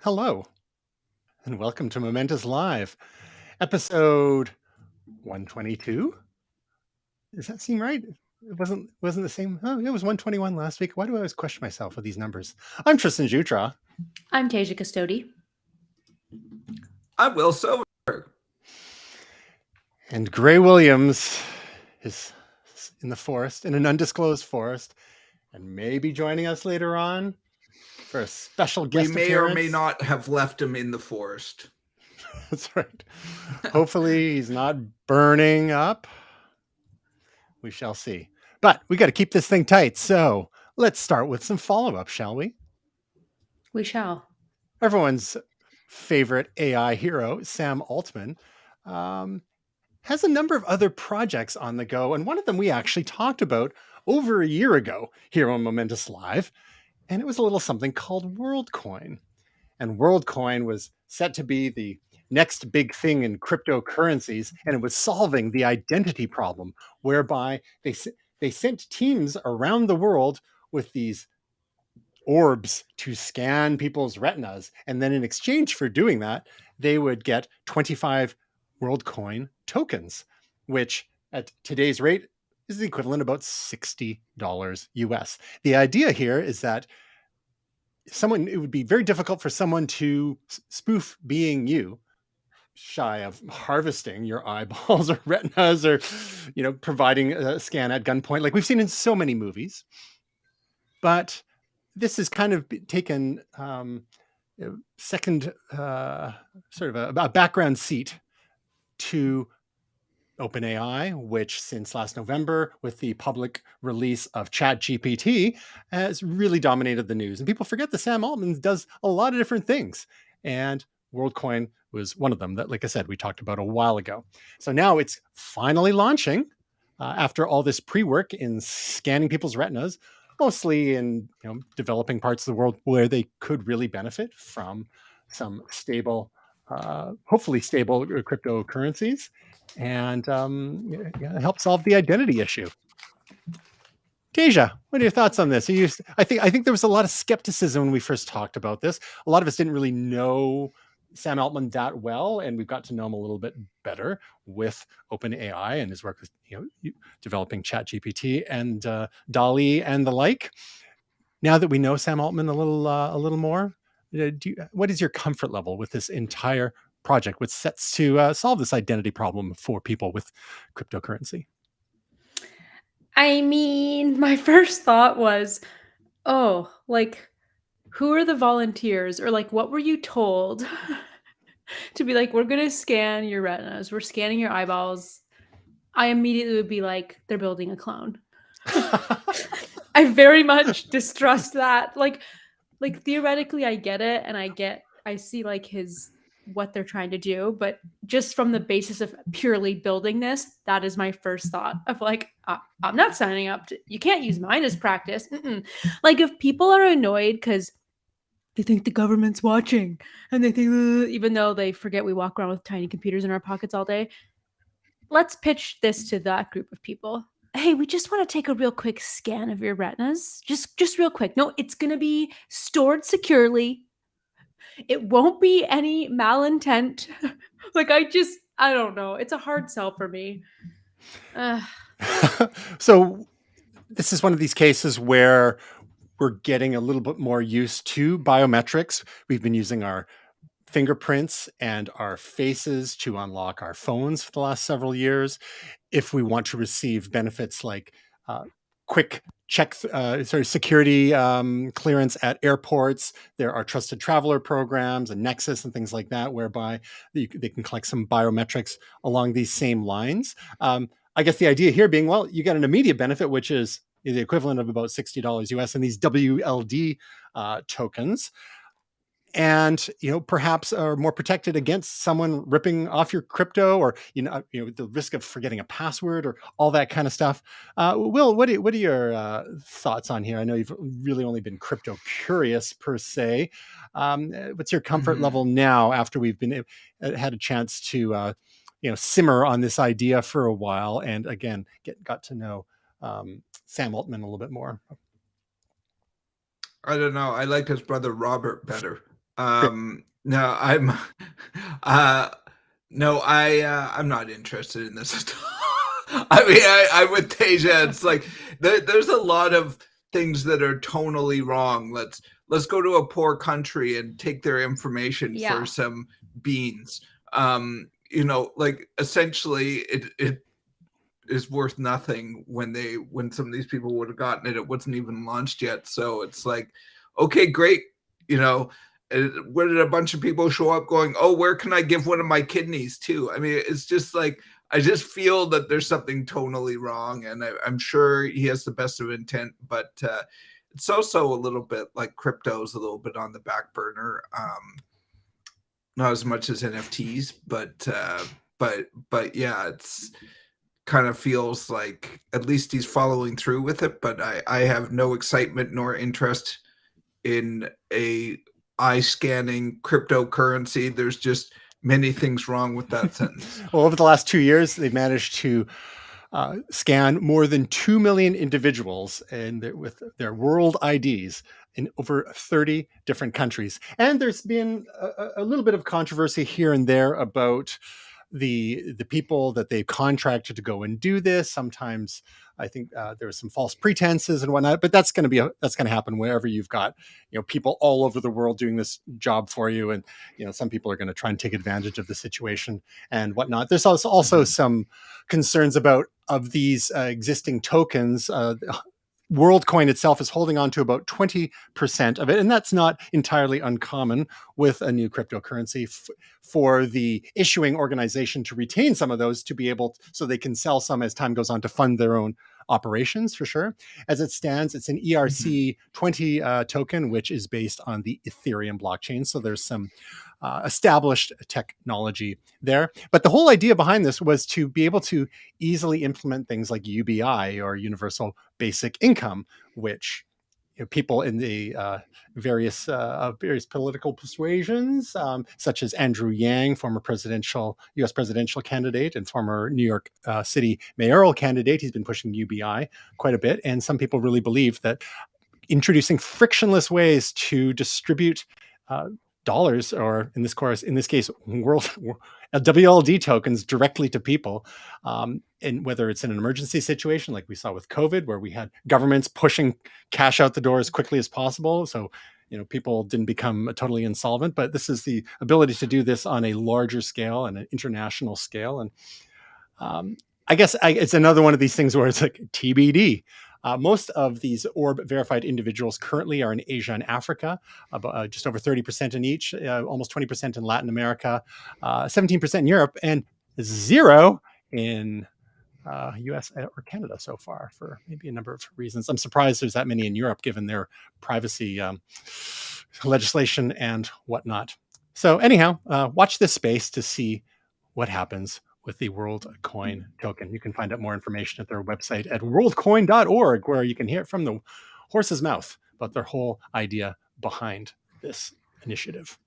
Hello, and welcome to Momentous Live, episode 122. Does that seem right? It wasn't the same. Oh, it was 121 last week. Why do I always question myself with these numbers? I'm Tristan Jutra, I'm Tasia Custody. I'm Will Silver. and Gray Williams is in the forest, in an undisclosed forest, and may be joining us later on for a special guest We may appearance. or may not have left him in the forest. That's right. Hopefully he's not burning up. We shall see. But we got to keep this thing tight. So let's start with some follow-up, shall we? We shall. Everyone's favorite AI hero, Sam Altman, has a number of other projects on the go. And one of them we actually talked about over a year ago here on Momentous Live. And it was a little something called Worldcoin. And Worldcoin was set to be the next big thing in cryptocurrencies. And it was solving the identity problem, whereby they sent teams around the world with these orbs to scan people's retinas. And then in exchange for doing that, they would get 25 WorldCoin tokens, which at today's rate is the equivalent of about $60 US. The idea here is that it would be very difficult for someone to spoof being you, shy of harvesting your eyeballs or retinas, or providing a scan at gunpoint like we've seen in so many movies. But this has kind of taken second sort of a background seat to OpenAI, which since last November, with the public release of ChatGPT, has really dominated the news. And people forget that Sam Altman does a lot of different things. And WorldCoin was one of them that, like I said, we talked about a while ago. So now it's finally launching after all this pre-work in scanning people's retinas, mostly in developing parts of the world where they could really benefit from some stable, hopefully stable cryptocurrencies, and help solve the identity issue. Tasia, what are your thoughts on this? I think there was a lot of skepticism when we first talked about this. A lot of us didn't really know Sam Altman that well, and we've got to know him a little bit better with OpenAI and his work with developing ChatGPT and DALL-E and the like. Now that we know Sam Altman a little more, what is your comfort level with this entire project, which sets to solve this identity problem for people with cryptocurrency? I mean, my first thought was, oh, like, who are the volunteers? Or, like, what were you told to be like, we're going to scan your retinas, we're scanning your eyeballs? I immediately would be like, they're building a clone. I very much distrust that. Like theoretically, I get it, and I see like what they're trying to do, but just from the basis of purely building this, that is my first thought of like, I'm not signing up to, you can't use mine as practice. Like, if people are annoyed because they think the government's watching and they think, even though they forget we walk around with tiny computers in our pockets all day, let's pitch this to that group of people. Hey, we just want to take a real quick scan of your retinas. Just real quick. No, it's going to be stored securely. It won't be any malintent. Like, I don't know. It's a hard sell for me. So this is one of these cases where we're getting a little bit more used to biometrics. We've been using our fingerprints and our faces to unlock our phones for the last several years. If we want to receive benefits like quick security clearance at airports, there are trusted traveler programs and Nexus and things like that, whereby they can collect some biometrics along these same lines. I guess the idea here being, well, you get an immediate benefit, which is the equivalent of about $60 US in these WLD tokens. And perhaps are more protected against someone ripping off your crypto, or the risk of forgetting a password or all that kind of stuff. Will, what are your thoughts on here? I know you've really only been crypto curious per se. What's your comfort level now after we've had a chance to simmer on this idea for a while, and again got to know Sam Altman a little bit more? I don't know. I like his brother Robert better. No, I'm uh no, I'm not interested in this at all. I mean, I'm with Tasia. It's like there's a lot of things that are tonally wrong. Let's go to a poor country and take their information for Yeah. some beans. Like essentially it is worth nothing when some of these people would have gotten it. It wasn't even launched yet. So it's like, okay, great. Where did a bunch of people show up going, oh, where can I give one of my kidneys to? I mean, it's just like, I just feel that there's something tonally wrong. And I'm sure he has the best of intent, but it's also a little bit like crypto's a little bit on the back burner. Not as much as NFTs, but yeah, it's kind of feels like at least he's following through with it. But I have no excitement nor interest in a eye scanning cryptocurrency. There's just many things wrong with that sentence. Well, over the last 2 years, they've managed to scan more than 2 million individuals with their world IDs in over 30 different countries. And there's been a little bit of controversy here and there about the people that they've contracted to go and do this. Sometimes I think there was some false pretenses and whatnot, but that's going to happen wherever you've got people all over the world doing this job for you, and some people are going to try and take advantage of the situation and whatnot. There's also some concerns about of these existing tokens. Worldcoin itself is holding on to about 20% of it, and that's not entirely uncommon with a new cryptocurrency for the issuing organization to retain some of those to be able so they can sell some as time goes on to fund their own operations, for sure. As it stands, it's an ERC20 token, which is based on the Ethereum blockchain. So there's some established technology there. But the whole idea behind this was to be able to easily implement things like UBI, or universal basic income, which people in the various political persuasions, such as Andrew Yang, former U.S. presidential candidate and former New York City mayoral candidate, he's been pushing UBI quite a bit. And some people really believe that introducing frictionless ways to distribute dollars, or in this case, WLD tokens directly to people, and whether it's in an emergency situation like we saw with COVID, where we had governments pushing cash out the door as quickly as possible, so people didn't become totally insolvent. But this is the ability to do this on a larger scale and an international scale, and I guess it's another one of these things where it's like TBD. Most of these orb verified individuals currently are in Asia and Africa, just over 30% in each, almost 20% in Latin America, 17% in Europe, and 0 in US or Canada so far, for maybe a number of reasons. I'm surprised there's that many in Europe given their privacy legislation and whatnot. So anyhow, watch this space to see what happens with the Worldcoin token. You can find out more information at their website at worldcoin.org, where you can hear it from the horse's mouth about their whole idea behind this initiative.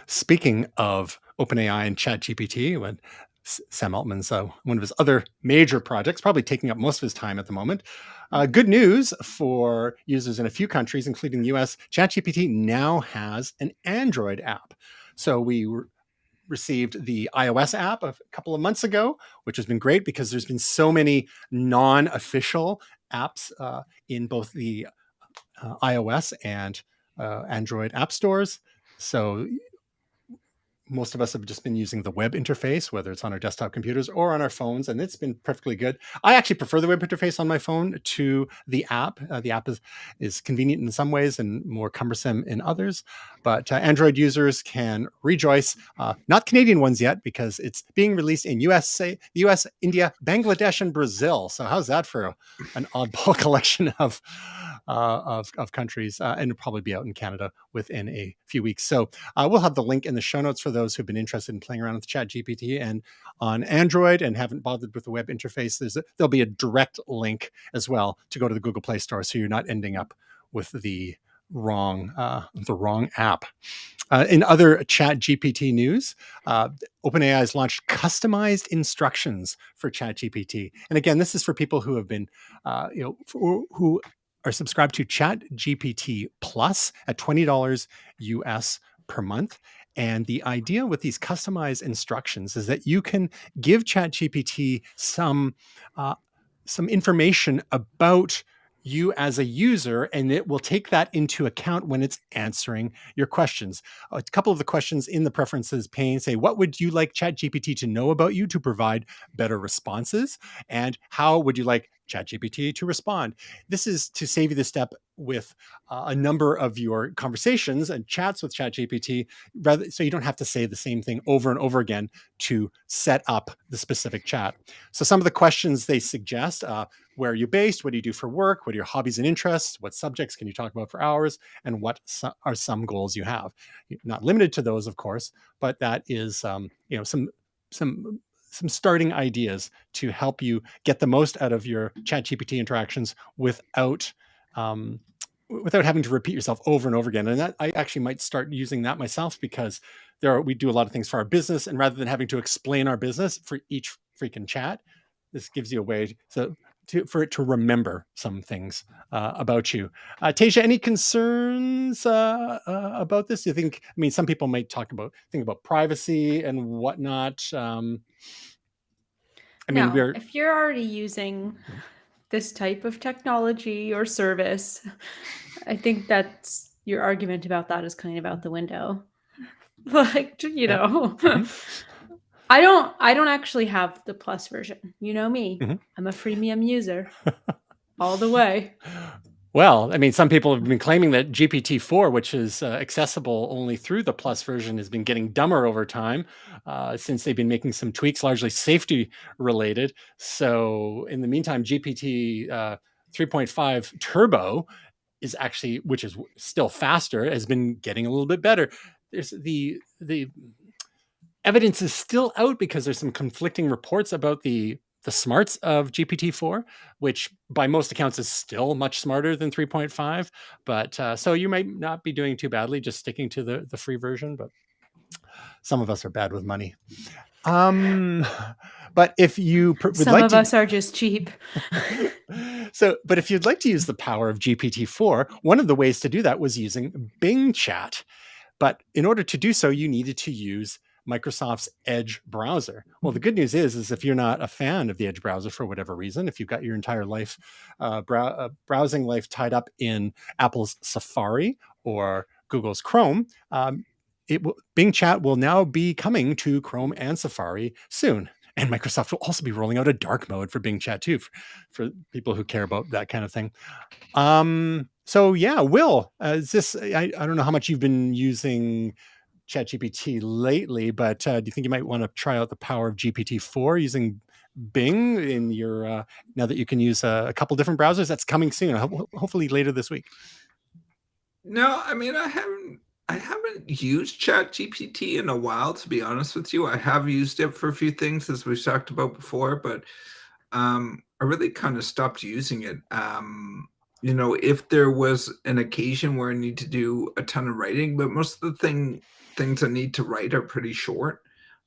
Speaking of OpenAI and ChatGPT, when Sam Altman's one of his other major projects, probably taking up most of his time at the moment. Good news for users in a few countries, including the US. ChatGPT now has an Android app. So we received the iOS app a couple of months ago, which has been great because there's been so many non-official apps in both the iOS and Android app stores. So most of us have just been using the web interface, whether it's on our desktop computers or on our phones, and it's been perfectly good. I actually prefer the web interface on my phone to the app. The app is convenient in some ways and more cumbersome in others, but Android users can rejoice. Not Canadian ones yet, because it's being released in US, India, Bangladesh, and Brazil. So how's that for an oddball collection of countries? And it'll probably be out in Canada within a few weeks. So we'll have the link in the show notes for those who've been interested in playing around with ChatGPT. And on Android and haven't bothered with the web interface, there'll be a direct link as well to go to the Google Play Store, so you're not ending up with the wrong app. In other ChatGPT news, OpenAI has launched customized instructions for ChatGPT. And again, this is for people who have been, who are subscribed to ChatGPT Plus at $20 US per month. And the idea with these customized instructions is that you can give ChatGPT some information about you as a user, and it will take that into account when it's answering your questions. A couple of the questions in the preferences pane say, what would you like ChatGPT to know about you to provide better responses? And how would you like ChatGPT to respond? This is to save you the step with a number of your conversations and chats with ChatGPT, rather, so you don't have to say the same thing over and over again to set up the specific chat. So some of the questions they suggest, where are you based? What do you do for work? What are your hobbies and interests? What subjects can you talk about for hours? And what are some goals you have? Not limited to those, of course, but that is some starting ideas to help you get the most out of your ChatGPT interactions without having to repeat yourself over and over again. And that I actually might start using that myself, because we do a lot of things for our business, and rather than having to explain our business for each freaking chat, this gives you a way for it to remember some things about you. Tasia, any concerns about this? You think? I mean, some people might think about privacy and whatnot. If you're already using this type of technology or service, I think that's your argument about that is kind of out the window. Like, I don't actually have the Plus version. You know me. Mm-hmm. I'm a freemium user all the way. Well, I mean, some people have been claiming that GPT-4, which is accessible only through the Plus version, has been getting dumber over time, since they've been making some tweaks, largely safety related. So in the meantime, GPT 3.5 Turbo is actually, which is still faster, has been getting a little bit better. There's the evidence is still out, because there's some conflicting reports about the smarts of GPT-4, which by most accounts is still much smarter than 3.5. But so you might not be doing too badly just sticking to the free version, but some of us are bad with money. But if you some of us are just cheap. But if you'd like to use the power of GPT-4, one of the ways to do that was using Bing Chat. But in order to do so, you needed to use Microsoft's Edge browser. Well, the good news is if you're not a fan of the Edge browser for whatever reason, if you've got your entire life, browsing life tied up in Apple's Safari or Google's Chrome, Bing Chat will now be coming to Chrome and Safari soon. And Microsoft will also be rolling out a dark mode for Bing Chat too, for people who care about that kind of thing. So yeah, Will, is this? I don't know how much you've been using ChatGPT lately, but do you think you might want to try out the power of GPT-4 using Bing in your now that you can use a couple different browsers? That's coming soon, hopefully later this week. No, I mean, I haven't used ChatGPT in a while, to be honest with you. I have used it for a few things, as we've talked about before, but I really kind of stopped using it. If there was an occasion where I need to do a ton of writing, but most of the things I need to write are pretty short.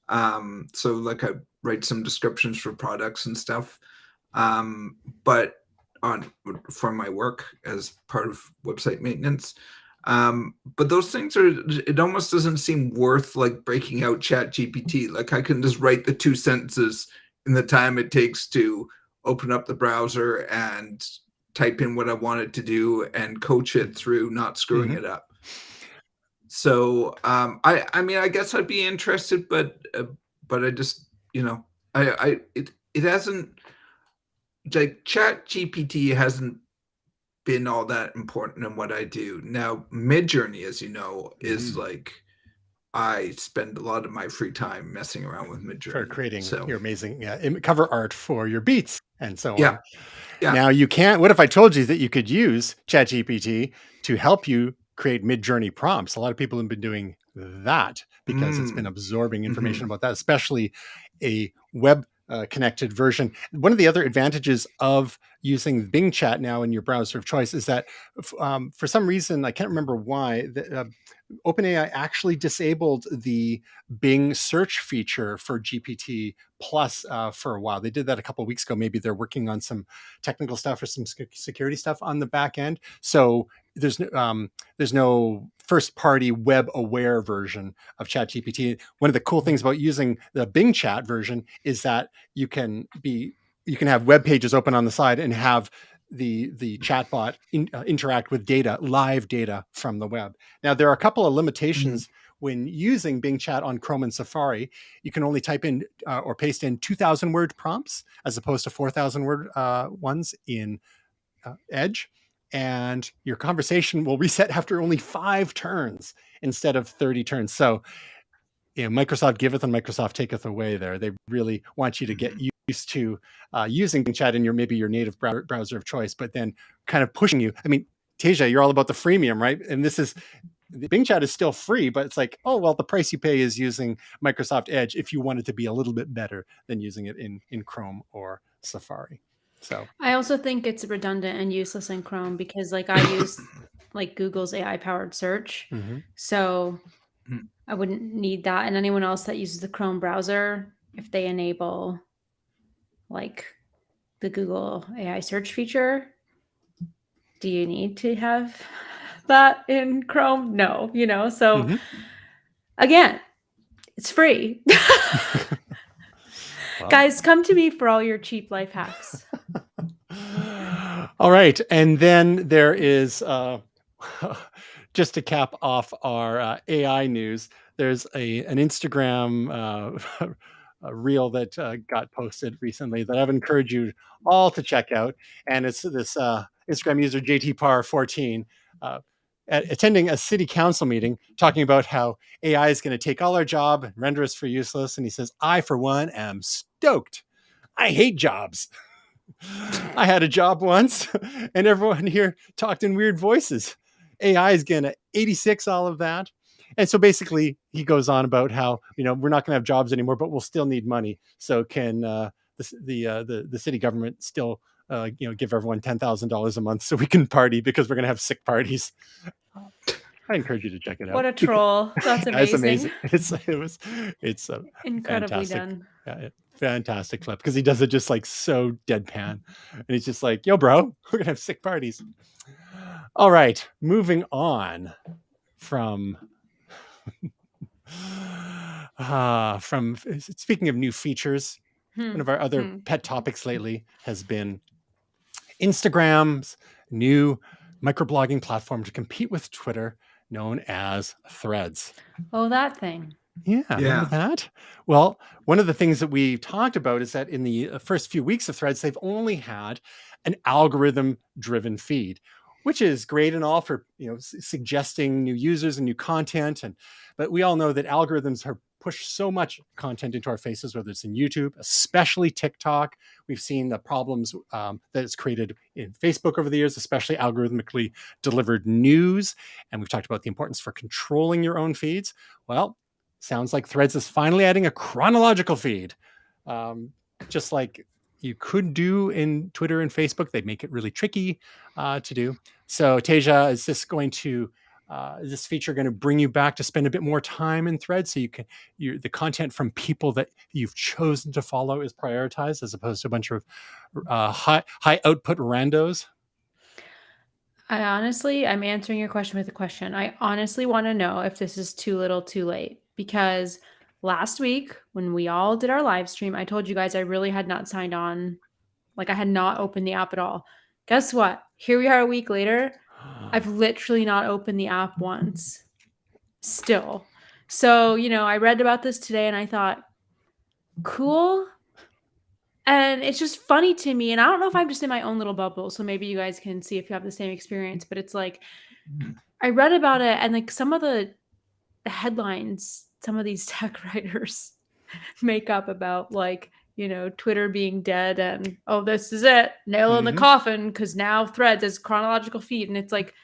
So like I write some descriptions for products and stuff. But for my work as part of website maintenance. But those things it almost doesn't seem worth like breaking out ChatGPT. Like I can just write the 2 sentences in the time it takes to open up the browser and type in what I want it to do and coach it through not screwing it up. So I mean, I guess I'd be interested, but I just, it hasn't, like, ChatGPT hasn't been all that important in what I do. Now, Midjourney, as you know, is like, I spend a lot of my free time messing around with Midjourney. For creating your amazing cover art for your beats and so on. Yeah. Now you can't, what if I told you that you could use ChatGPT to help you create Midjourney prompts? A lot of people have been doing that because it's been absorbing information about that, especially a web connected version. One of the other advantages of using Bing Chat now in your browser of choice is that for some reason, I can't remember why, OpenAI actually disabled the Bing search feature for GPT Plus for a while. They did that a couple of weeks ago. Maybe they're working on some technical stuff or some security stuff on the back end. So there's no first-party web-aware version of ChatGPT. One of the cool things about using the Bing Chat version is that you can have web pages open on the side and have the chatbot interact with live data from the web. Now, there are a couple of limitations when using Bing Chat on Chrome and Safari. You can only type in or paste in 2,000 word prompts as opposed to 4,000 word ones in Edge. And your conversation will reset after only 5 turns instead of 30 turns. So, Microsoft giveth and Microsoft taketh away there. They really want you to get used to using Bing Chat in your native browser of choice, but then kind of pushing you. I mean, Tasia, you're all about the freemium, right? And the Bing Chat is still free, but it's like, oh, well, the price you pay is using Microsoft Edge if you want it to be a little bit better than using it in Chrome or Safari. So I also think it's redundant and useless in Chrome because like I use like Google's AI powered search. So I wouldn't need that. And anyone else that uses the Chrome browser, if they enable like the Google AI search feature, do you need to have that in Chrome? No, so again, it's free. Well. Guys, come to me for all your cheap life hacks. All right. And then there is, just to cap off our AI news, there's an Instagram a reel that got posted recently that I've encouraged you all to check out. And it's this Instagram user, JTPAR14, attending a city council meeting talking about how AI is going to take all our job and render us for useless. And he says, I, for one, am stoked. I hate jobs. I had a job once and everyone here talked in weird voices. AI is going to 86 all of that. And so basically he goes on about how, we're not going to have jobs anymore, but we'll still need money. So can the city government still give everyone $10,000 a month so we can party because we're going to have sick parties. I encourage you to check it out. What a troll. That's amazing. It's amazing. It's incredibly fantastic. done. Fantastic clip because he does it just like so deadpan. And he's just like, yo, bro, we're going to have sick parties. All right. Moving on from speaking of new features, one of our other pet topics lately has been Instagram's new microblogging platform to compete with Twitter, known as Threads. Oh, that thing. Yeah, remember that? Well, one of the things that we talked about is that in the first few weeks of Threads, they've only had an algorithm-driven feed, which is great and all for suggesting new users and new content. But we all know that algorithms have pushed so much content into our faces, whether it's in YouTube, especially TikTok. We've seen the problems that it's created in Facebook over the years, especially algorithmically delivered news. And we've talked about the importance for controlling your own feeds. Well, sounds like Threads is finally adding a chronological feed, just like you could do in Twitter and Facebook. They make it really tricky to do. So, Tasia, is this feature going to bring you back to spend a bit more time in Threads so the content from people that you've chosen to follow is prioritized as opposed to a bunch of high output randos? I'm answering your question with a question. I honestly want to know if this is too little too late, because last week when we all did our live stream, I told you guys I really had not signed on. Like I had not opened the app at all. Guess what? Here we are a week later. I've literally not opened the app once still. So, I read about this today and I thought, cool. And it's just funny to me. And I don't know if I'm just in my own little bubble. So maybe you guys can see if you have the same experience. But it's like, I read about it and like some of the headlines, some of these tech writers make up about like, Twitter being dead and, oh, this is it, nail in the coffin, because now Threads is chronological feed. And it's like,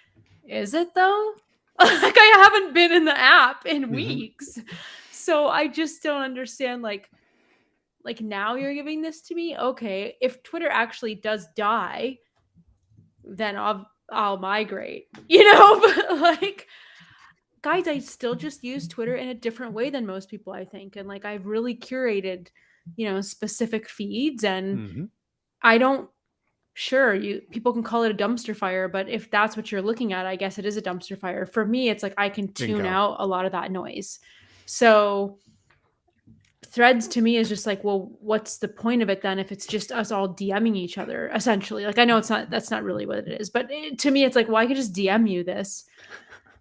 is it though? Like I haven't been in the app in weeks. So I just don't understand, like, like now you're giving this to me. Okay, if Twitter actually does die, then I'll migrate, but like, guys, I still just use Twitter in a different way than most people, I think. And like, I've really curated, specific feeds, and Mm-hmm. I don't, sure, people can call it a dumpster fire, but if that's what you're looking at, I guess it is a dumpster fire. For me, it's like I can tune Bingo. out a lot of that noise. So Threads to me is just like, well, what's the point of it then if it's just us all DMing each other, essentially? Like, I know that's not really what it is, but to me, it's like, well, I could just DM you this.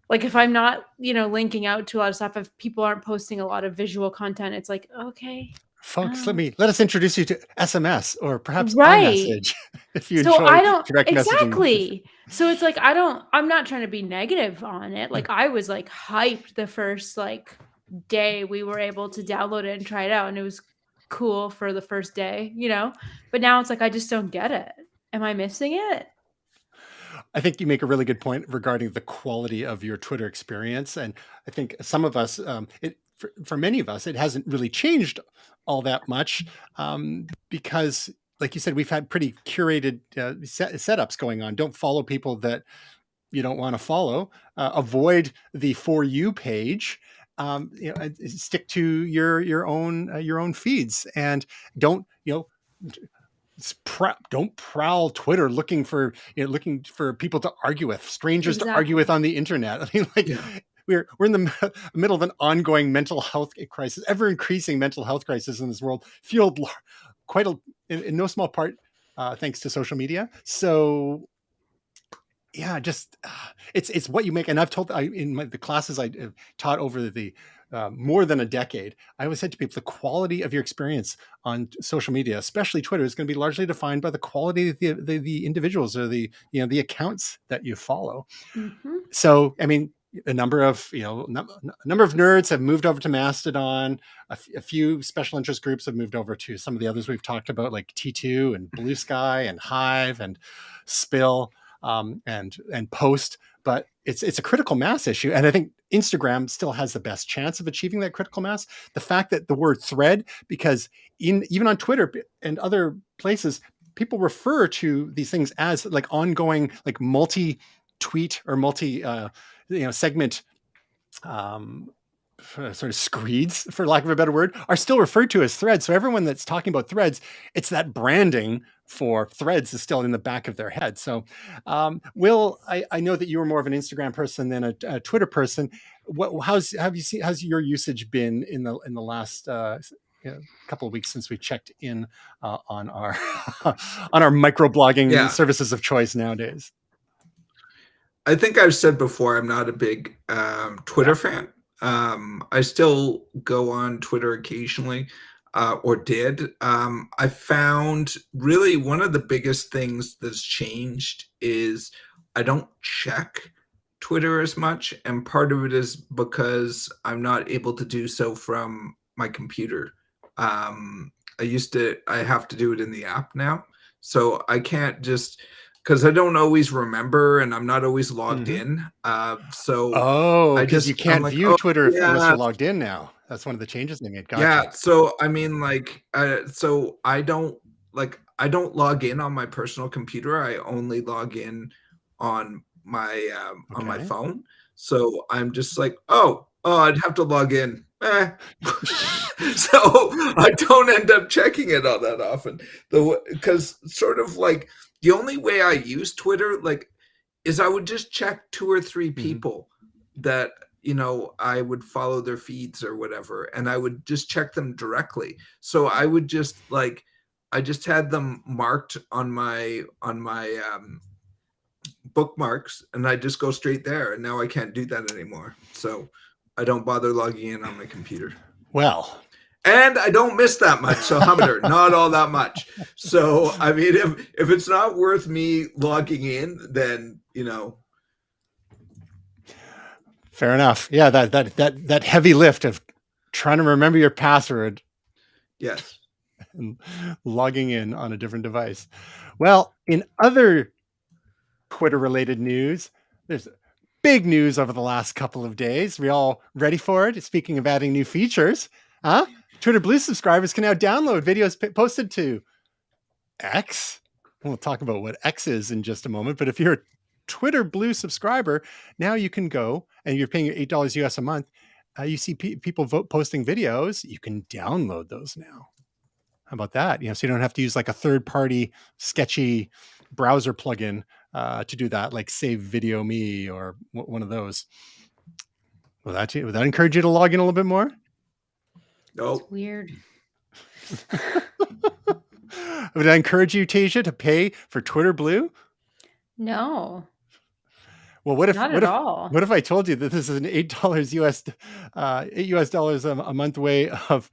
Like, if I'm not, linking out to a lot of stuff, if people aren't posting a lot of visual content, it's like, okay. Folks, let us introduce you to SMS or perhaps Right. iMessage if you So enjoy I don't direct messaging. exactly. So it's like I'm not trying to be negative on it. Like, I was like hyped the first like day we were able to download it and try it out, and it was cool for the first day, But now it's like I just don't get it. Am I missing it? I think you make a really good point regarding the quality of your Twitter experience, and I think some of us, for many of us, it hasn't really changed all that much because, like you said, we've had pretty curated setups going on. Don't follow people that you don't want to follow. Avoid the For You page. Stick to your own feeds, and don't don't prowl Twitter looking for people to argue with, strangers to argue with on the internet. I mean, like, we're in the middle of an ongoing mental health crisis, ever increasing mental health crisis in this world, fueled in no small part thanks to social media. So yeah, just it's what you make. And I've told in the classes I taught over the more than a decade, I always said to people, the quality of your experience on social media, especially Twitter, is going to be largely defined by the quality of the individuals or the accounts that you follow. Mm-hmm. So, I mean, a number of nerds have moved over to Mastodon. A few special interest groups have moved over to some of the others we've talked about, like T2 and Blue Sky and Hive and Spill and Post. But it's a critical mass issue, and I think Instagram still has the best chance of achieving that critical mass. The fact that the word thread, because even on Twitter and other places, people refer to these things as like ongoing, like multi-tweet or segment sort of screeds, for lack of a better word, are still referred to as threads. So everyone that's talking about threads, it's that branding for threads is still in the back of their head. So Will, I know that you were more of an Instagram person than a Twitter person. How's your usage been in the last couple of weeks since we checked in on our on our microblogging services of choice nowadays? I think I've said before, I'm not a big Twitter fan. I still go on Twitter occasionally, or did. I found really one of the biggest things that's changed is I don't check Twitter as much, and part of it is because I'm not able to do so from my computer. I have to do it in the app now, so I can't just, because I don't always remember and I'm not always logged in. Because you can't view Twitter unless you're logged in now. That's one of the changes they made. Gotcha. Yeah. So I mean, like, so I don't log in on my personal computer. I only log in on my phone. So I'm just like, oh, I'd have to log in. So I don't end up checking it all that often, though, because sort of like the only way I use Twitter, like, is I would just check 2 or 3 people that, I would follow their feeds or whatever, and I would just check them directly. So I would just I just had them marked on my bookmarks, and I just go straight there. And now I can't do that anymore. So I don't bother logging in on my computer. Well, and I don't miss that much, so not all that much. So I mean, if it's not worth me logging in, then fair enough. Yeah, that heavy lift of trying to remember your password. Yes. And logging in on a different device. Well, in other Twitter-related news, there's big news over the last couple of days. We all ready for it? Speaking of adding new features, huh? Twitter Blue subscribers can now download videos posted to X. We'll talk about what X is in just a moment. But if you're a Twitter Blue subscriber, now you can go and you're paying $8 US a month. You see people posting videos. You can download those now. How about that? So you don't have to use like a third-party sketchy browser plugin to do that, like Save Video Me or one of those. Would that encourage you to log in a little bit more? Nope. It's weird. Would I encourage you, Tasia, to pay for Twitter Blue? No. Well, what if all? What if I told you that this is an $8 US a month way of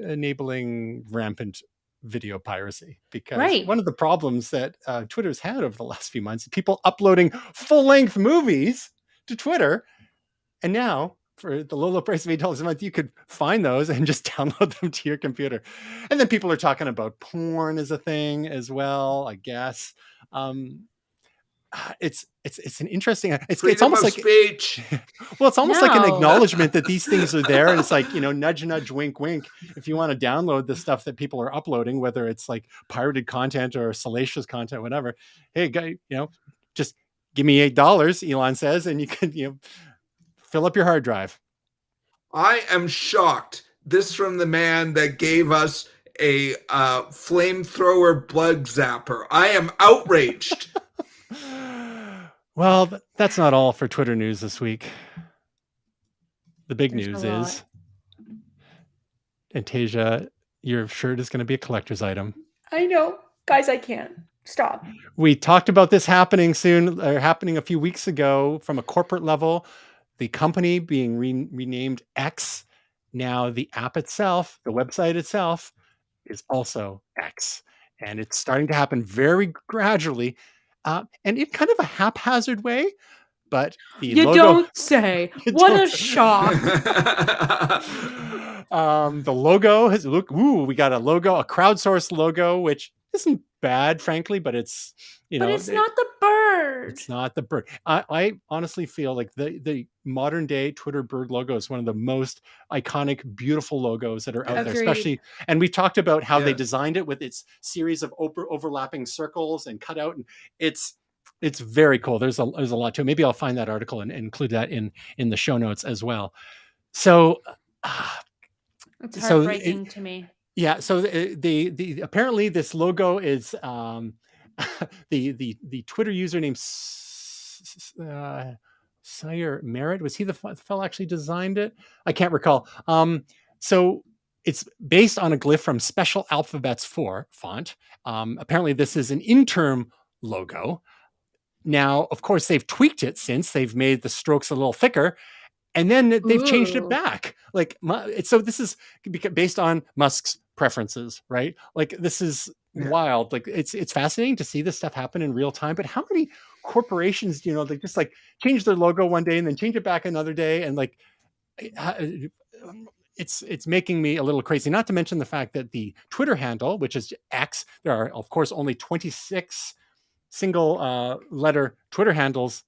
enabling rampant video piracy? Because one of the problems that Twitter's had over the last few months is people uploading full-length movies to Twitter, and now for the low price of $8 a month, you could find those and just download them to your computer. And then people are talking about porn as a thing as well, I guess. It's an interesting. It's almost like speech. Well, it's almost like an acknowledgement that these things are there, and it's like nudge, nudge, wink, wink. If you want to download the stuff that people are uploading, whether it's like pirated content or salacious content, whatever. Hey, guy, just give me $8. Elon says, and you can fill up your hard drive. I am shocked. This from the man that gave us a flamethrower blood zapper. I am outraged. Well, that's not all for Twitter news this week. The big news is, and Tasia, your shirt is going to be a collector's item. I know. Guys, I can't. Stop. We talked about this happening a few weeks ago from a corporate level. The company being renamed X. Now the app itself, the website itself, is also X. And it's starting to happen very gradually. And in kind of a haphazard way, but the logo... don't say. What a shock. The logo has we got a logo, a crowdsourced logo, which isn't bad, frankly, but it's but it's not the bird. It's not the bird. I honestly feel like the modern day Twitter bird logo is one of the most iconic, beautiful logos that are out there, especially. And we talked about how they designed it with its series of overlapping circles and cutout, and it's very cool. There's a lot to it. Maybe I'll find that article and include that in the show notes as well. So it's heartbreaking to me. Yeah. So the apparently this logo is the Twitter username Sire Merritt. Was he the fellow actually designed it? I can't recall. So it's based on a glyph from Special Alphabets 4 font. Apparently this is an interim logo. Now, of course, they've tweaked it since. They've made the strokes a little thicker. And then they've changed it back. So this is based on Musk's preferences, right? Like, this is wild. Like, it's fascinating to see this stuff happen in real time. But how many corporations, they just like change their logo one day and then change it back another day, and like, it's making me a little crazy. Not to mention the fact that the Twitter handle, which is X, there are of course only 26 single letter Twitter handles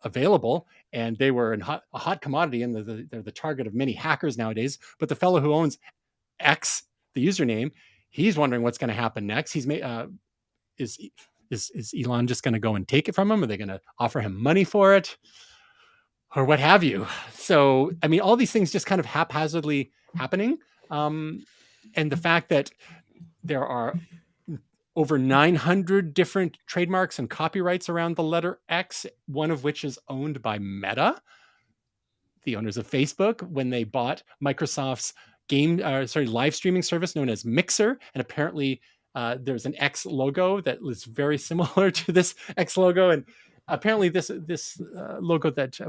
available, and they were a hot commodity, and they're the target of many hackers nowadays. But the fellow who owns X, the username, he's wondering what's going to happen next. He's made is Elon just going to go and take it from him? Are they going to offer him money for it, or what have you? So, I mean, all these things just kind of haphazardly happening, and the fact that there are over 900 different trademarks and copyrights around the letter X, one of which is owned by Meta, the owners of Facebook, when they bought Microsoft's live streaming service known as Mixer. And apparently there's an X logo that is very similar to this X logo. And apparently this logo that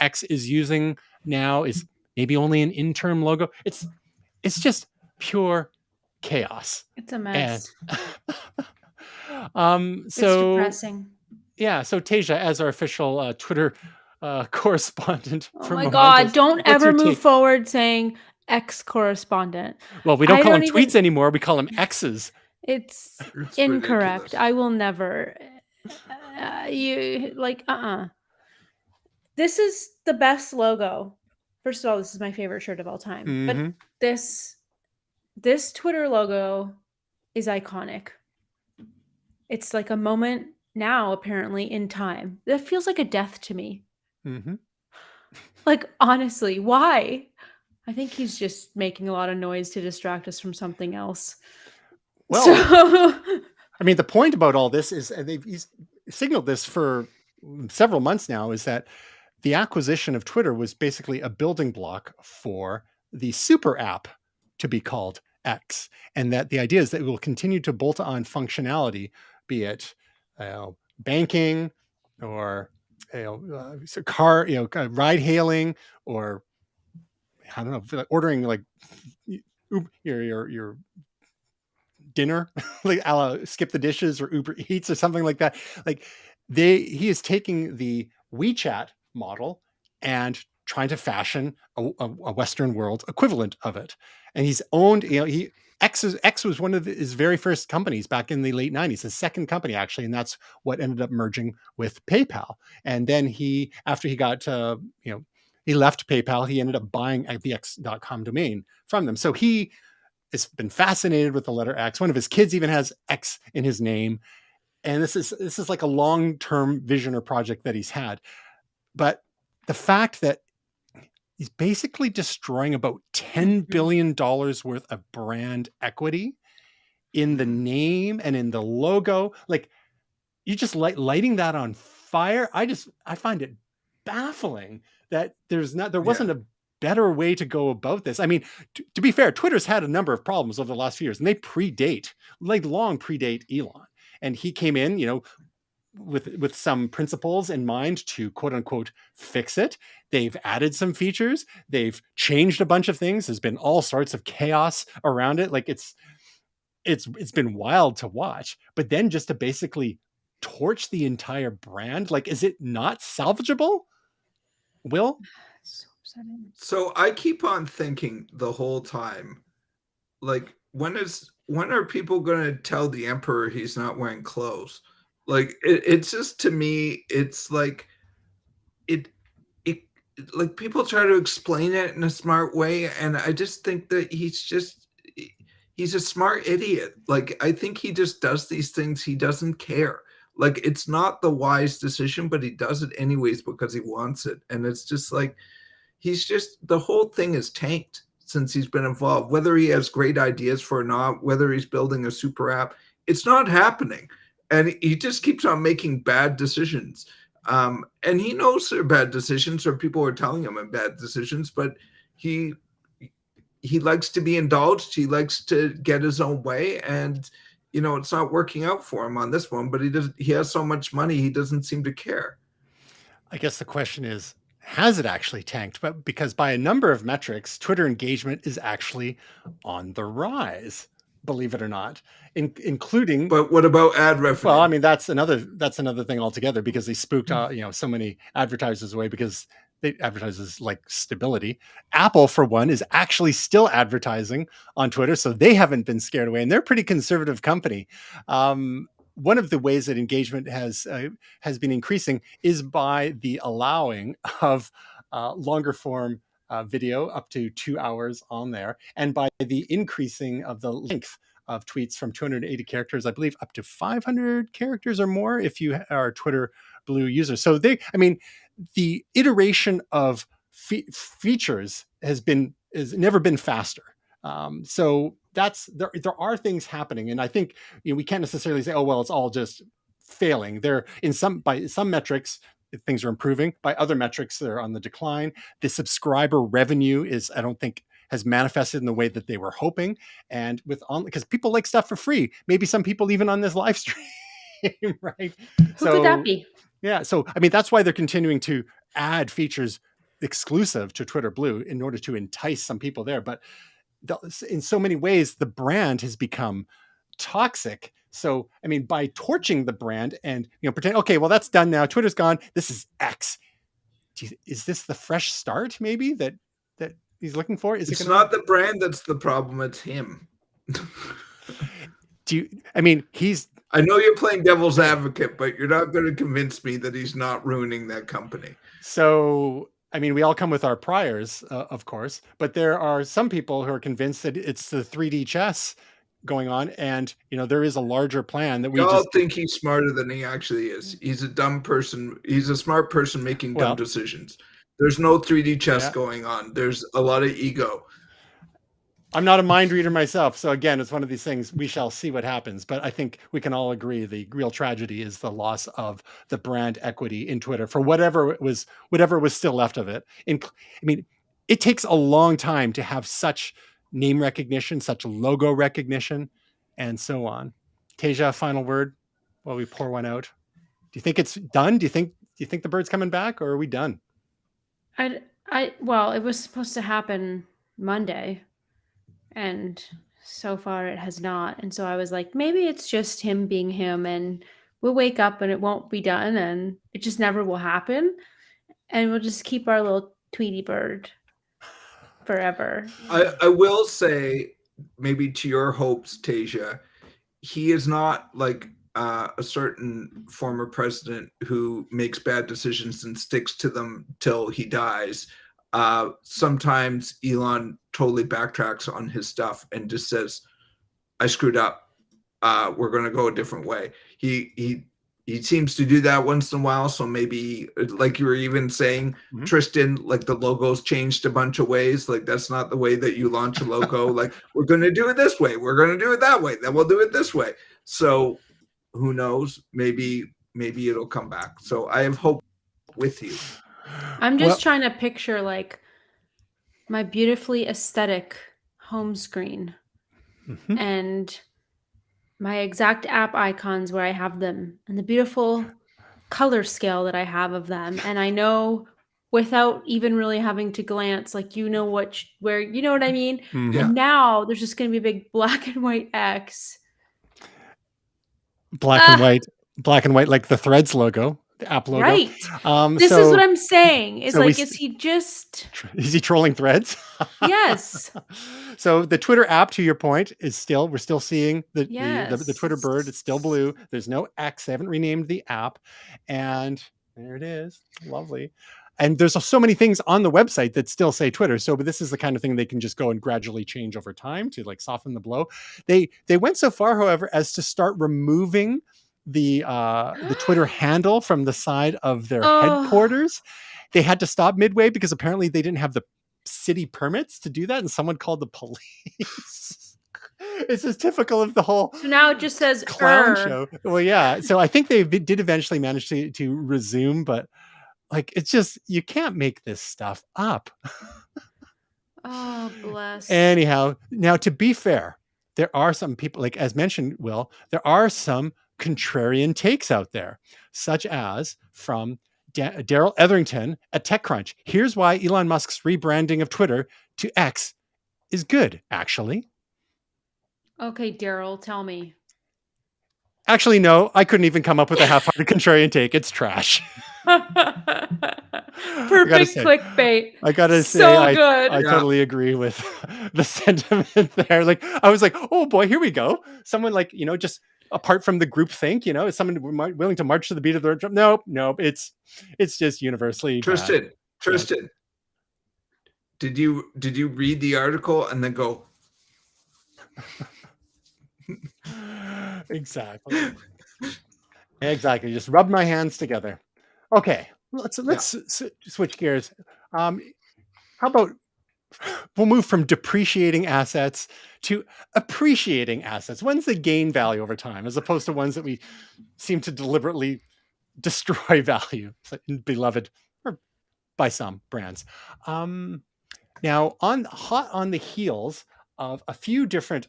X is using now is maybe only an interim logo. It's just pure chaos. It's a mess. It's depressing. Yeah. So Tasia, as our official Twitter correspondent. Oh my God! Don't ever move forward saying X correspondent. Well, we don't call them tweets anymore. We call them X's. It's incorrect. Ridiculous. I will never. This is the best logo First of all, this is my favorite shirt of all time. But Mm-hmm. this Twitter logo is iconic. It's like a moment now, apparently, in time. That feels like a death to me. Mm-hmm. Like, honestly, why? I think he's just making a lot of noise to distract us from something else. Well, So, I mean, the point about all this is, and he's signaled this for several months now, is that the acquisition of Twitter was basically a building block for the super app to be called X. And that the idea is that it will continue to bolt on functionality, be it banking or car, ride hailing, or I don't know, ordering like your dinner, like a la Skip the Dishes or Uber Eats or something like that. Like he is taking the WeChat model and trying to fashion a Western world equivalent of it. And he's owned, X was one of his very first companies back in the late 90s, his second company actually, and that's what ended up merging with PayPal. And then after he got, he left PayPal, he ended up buying the X.com domain from them. So he has been fascinated with the letter X. One of his kids even has X in his name. And this is like a long-term vision or project that he's had. But the fact that he's basically destroying about $10 billion worth of brand equity in the name and in the logo, like you just lighting that on fire. I find it baffling that there wasn't a better way to go about this. I mean, to be fair, Twitter's had a number of problems over the last few years, and they long predate Elon. And he came in, with some principles in mind to quote unquote fix it. They've added some features. They've changed a bunch of things. There's been all sorts of chaos around it. Like it's been wild to watch. But then just to basically torch the entire brand, like, is it not salvageable? Will? so upsetting. So I keep on thinking the whole time, like, when are people going to tell the emperor he's not wearing clothes? Like, it's just, to me, it's like it like people try to explain it in a smart way, and I just think that he's a smart idiot. Like, I think he just does these things. He doesn't care. Like, it's not the wise decision, but he does it anyways because he wants it. And it's just like, the whole thing is tanked since he's been involved. Whether he has great ideas for or not, whether he's building a super app, it's not happening. And he just keeps on making bad decisions. And he knows they're bad decisions, or people are telling him are bad decisions, but he likes to be indulged. He likes to get his own way, and it's not working out for him on this one. But he has so much money, he doesn't seem to care. I guess the question is, has it actually tanked? But because by a number of metrics, Twitter engagement is actually on the rise, believe it or not, including. But what about ad revenue? Well, I mean, that's another thing altogether, because they spooked so many advertisers away because they advertises like stability. Apple, for one, is actually still advertising on Twitter, so they haven't been scared away, and they're a pretty conservative company. One of the ways that engagement has been increasing is by the allowing of longer form video up to 2 hours on there, and by the increasing of the length of tweets from 280 characters, I believe, up to 500 characters or more if you are a Twitter Blue user. So the iteration of features has never been faster. So there are things happening, and I think we can't necessarily say, oh well, it's all just failing. By some metrics, things are improving. By other metrics, they're on the decline. The subscriber revenue I don't think has manifested in the way that they were hoping, and because people like stuff for free. Maybe some people even on this live stream, right? Who could that be? Yeah, so I mean, that's why they're continuing to add features exclusive to Twitter Blue in order to entice some people there. But in so many ways, the brand has become toxic. So, I mean, by torching the brand and pretend, okay, well, that's done now. Twitter's gone. This is X. Is this the fresh start? Maybe that he's looking for? It's not the brand that's the problem. It's him. I know you're playing devil's advocate, but you're not going to convince me that he's not ruining that company. So, I mean, we all come with our priors, of course, but there are some people who are convinced that it's the 3D chess going on, and there is a larger plan that We we all just think he's smarter than he actually is. He's a dumb person. He's a smart person making dumb well, decisions. There's no 3D chess yeah. going on. There's a lot of ego. I'm not a mind reader myself, so again, it's one of these things. We shall see what happens, but I think we can all agree the real tragedy is the loss of the brand equity in Twitter for whatever was still left of it. I mean, it takes a long time to have such name recognition, such logo recognition, and so on. Tasia, final word while we pour one out. Do you think it's done? Do you think the bird's coming back, or are we done? Well, it was supposed to happen Monday, and so far it has not. And so I was like, maybe it's just him being him, and we'll wake up and it won't be done, and it just never will happen, and we'll just keep our little Tweety bird forever. I will say, maybe to your hopes, Tasia, he is not like a certain former president who makes bad decisions and sticks to them till he dies. Sometimes Elon totally backtracks on his stuff and just says, "I screwed up. We're going to go a different way." He seems to do that once in a while. So maybe, like you were even saying, Tristan, like the logo's changed a bunch of ways. Like that's not the way that you launch a logo. Like we're going to do it this way. We're going to do it that way. Then we'll do it this way. So who knows? Maybe it'll come back. So I have hope with you. I'm just trying to picture like my beautifully aesthetic home screen and my exact app icons where I have them and the beautiful color scale that I have of them. And I know without even really having to glance, like, where, you know what I mean? Yeah. And now there's just going to be a big black and white X. Black and white, like the Threads logo, the app logo. Right. This is what I'm saying. Is like, is he trolling Threads? Yes. So the Twitter app, to your point, we're still seeing the Twitter bird. It's still blue. There's no X. They haven't renamed the app. And there it is. Lovely. And there's so many things on the website that still say Twitter. So, but this is the kind of thing they can just go and gradually change over time to like soften the blow. They went so far, however, as to start removing the Twitter handle from the side of their headquarters. They had to stop midway because apparently they didn't have the city permits to do that, and someone called the police. It's just typical of the whole. So now it just says clown show. Well, yeah. So I think they did eventually manage to resume, but like it's just you can't make this stuff up. Oh, bless. Anyhow, now to be fair, there are some people, like as mentioned, Will, there are some contrarian takes out there, such as from Daryl Etherington at TechCrunch. Here's why Elon Musk's rebranding of Twitter to X is good, actually. Okay, Daryl, tell me. Actually, no, I couldn't even come up with a half-hearted contrarian take. It's trash. Perfect clickbait. I gotta say, good. I totally agree with the sentiment there. Like, I was like, oh boy, here we go. Someone like, just apart from the group think, is someone willing to march to the beat of their drum? Nope. It's just universally Tristan, bad. Tristan, did you read the article and then go? Exactly. Just rub my hands together. Okay, let's switch gears. How about we'll move from depreciating assets to appreciating assets? When's the gain value over time, as opposed to ones that we seem to deliberately destroy value, beloved or by some brands. Now, hot on the heels of a few different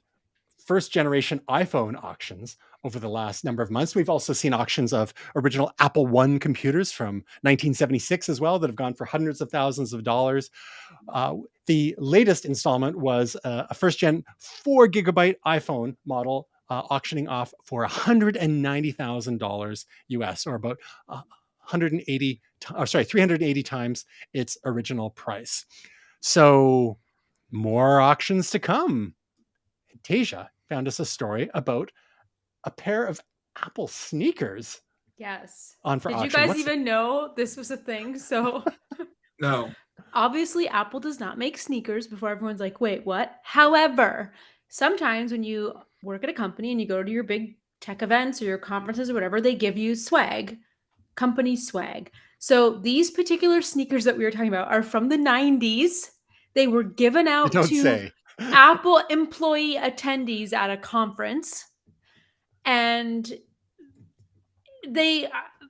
first generation iPhone auctions over the last number of months, we've also seen auctions of original Apple I computers from 1976 as well that have gone for hundreds of thousands of dollars. The latest installment was a first gen 4 gigabyte iPhone model auctioning off for $190,000 US, or about 380 times its original price. So more auctions to come. Tasia found us a story about a pair of Apple sneakers. Yes. On for Did auction. You guys even know this was a thing? So No. Obviously, Apple does not make sneakers before everyone's like, wait, what? However, sometimes when you work at a company and you go to your big tech events or your conferences or whatever, they give you swag, company swag. So these particular sneakers that we were talking about are from the 90s. They were given You out don't to say. Apple employee attendees at a conference. And they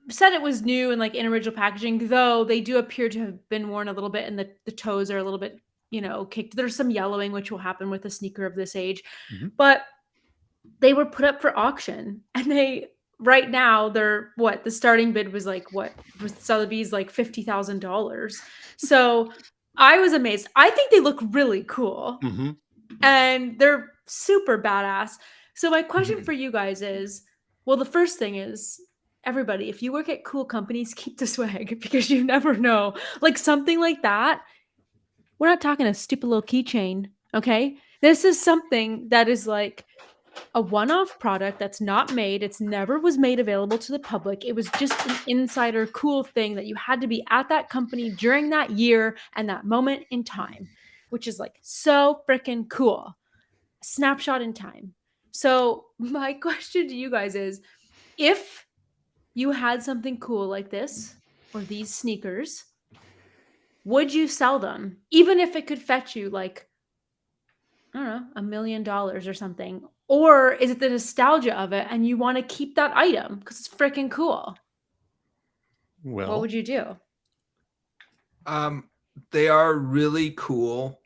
said it was new and like in original packaging, though they do appear to have been worn a little bit and the toes are a little bit, kicked. There's some yellowing, which will happen with a sneaker of this age. Mhm. But they were put up for auction and right now they're the starting bid was like was Sotheby's like $50,000. So I was amazed. I think they look really cool. Mm-hmm. And they're super badass. So my question for you guys is, well, the first thing is, everybody, if you work at cool companies, keep the swag because you never know. Like something like that. We're not talking a stupid little keychain, okay? This is something that is like a one-off product that's not made. It's never was made available to the public. It was just an insider cool thing that you had to be at that company during that year and that moment in time, which is like so freaking cool. Snapshot in time. So my question to you guys is, if you had something cool like this or these sneakers, would you sell them? Even if it could fetch you like, I don't know, $1 million or something. Or is it the nostalgia of it and you want to keep that item because it's freaking cool? Well, What would you do? They are really cool,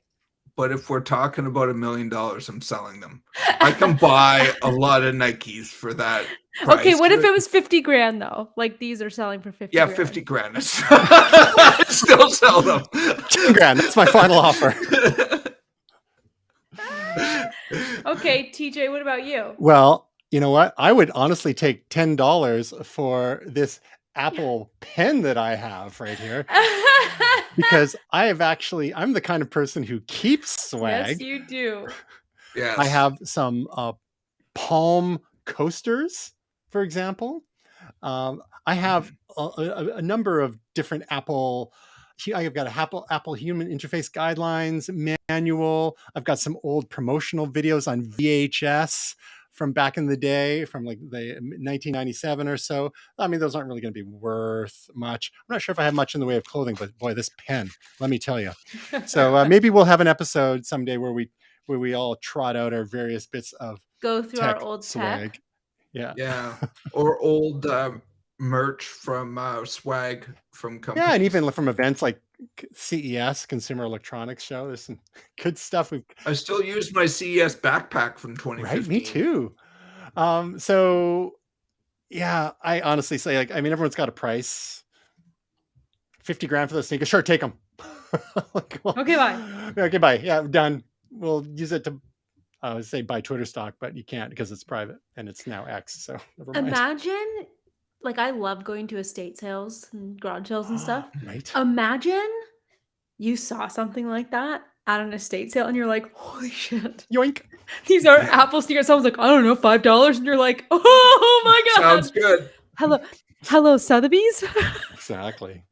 but if we're talking about $1 million, I'm selling them. I can buy a lot of Nikes for that price. Okay, what if it was 50 grand though? Like these are selling for 50 Yeah, grand. 50 grand. I'd still sell them. 10 grand. That's my final offer. Okay, TJ, what about you? Well, you know what? I would honestly take $10 for this Apple pen that I have right here because I'm the kind of person who keeps swag. Yes, you do. Yes. I have some Palm coasters, for example. I have a number of different Apple. I've got a Apple Human Interface Guidelines manual. I've got some old promotional videos on VHS from back in the day, from like the 1997 or so. I mean, those aren't really going to be worth much. I'm not sure if I have much in the way of clothing, but boy, this pen, let me tell you. So maybe we'll have an episode someday where we all trot out our various bits of Go through tech our old swag. tech. Yeah. Or old merch from swag from companies. Yeah, and even from events like CES, Consumer Electronics Show, there's some good stuff. I still use my CES backpack from 2015. Right, me too. So yeah, I honestly say, like, I mean, everyone's got a price. 50 grand for the sneakers. Sure, take them. Like, well, Okay, bye. Okay, bye. Yeah, done. We'll use it to say buy Twitter stock, but you can't because it's private and it's now X. So never mind. Imagine, like, I love going to estate sales and garage sales and stuff. Right. Imagine you saw something like that at an estate sale and you're like, holy shit. Yoink. These are Apple sneakers. Someone's like, I don't know, $5. And you're like, oh my God. Sounds good. Hello, Sotheby's. Exactly.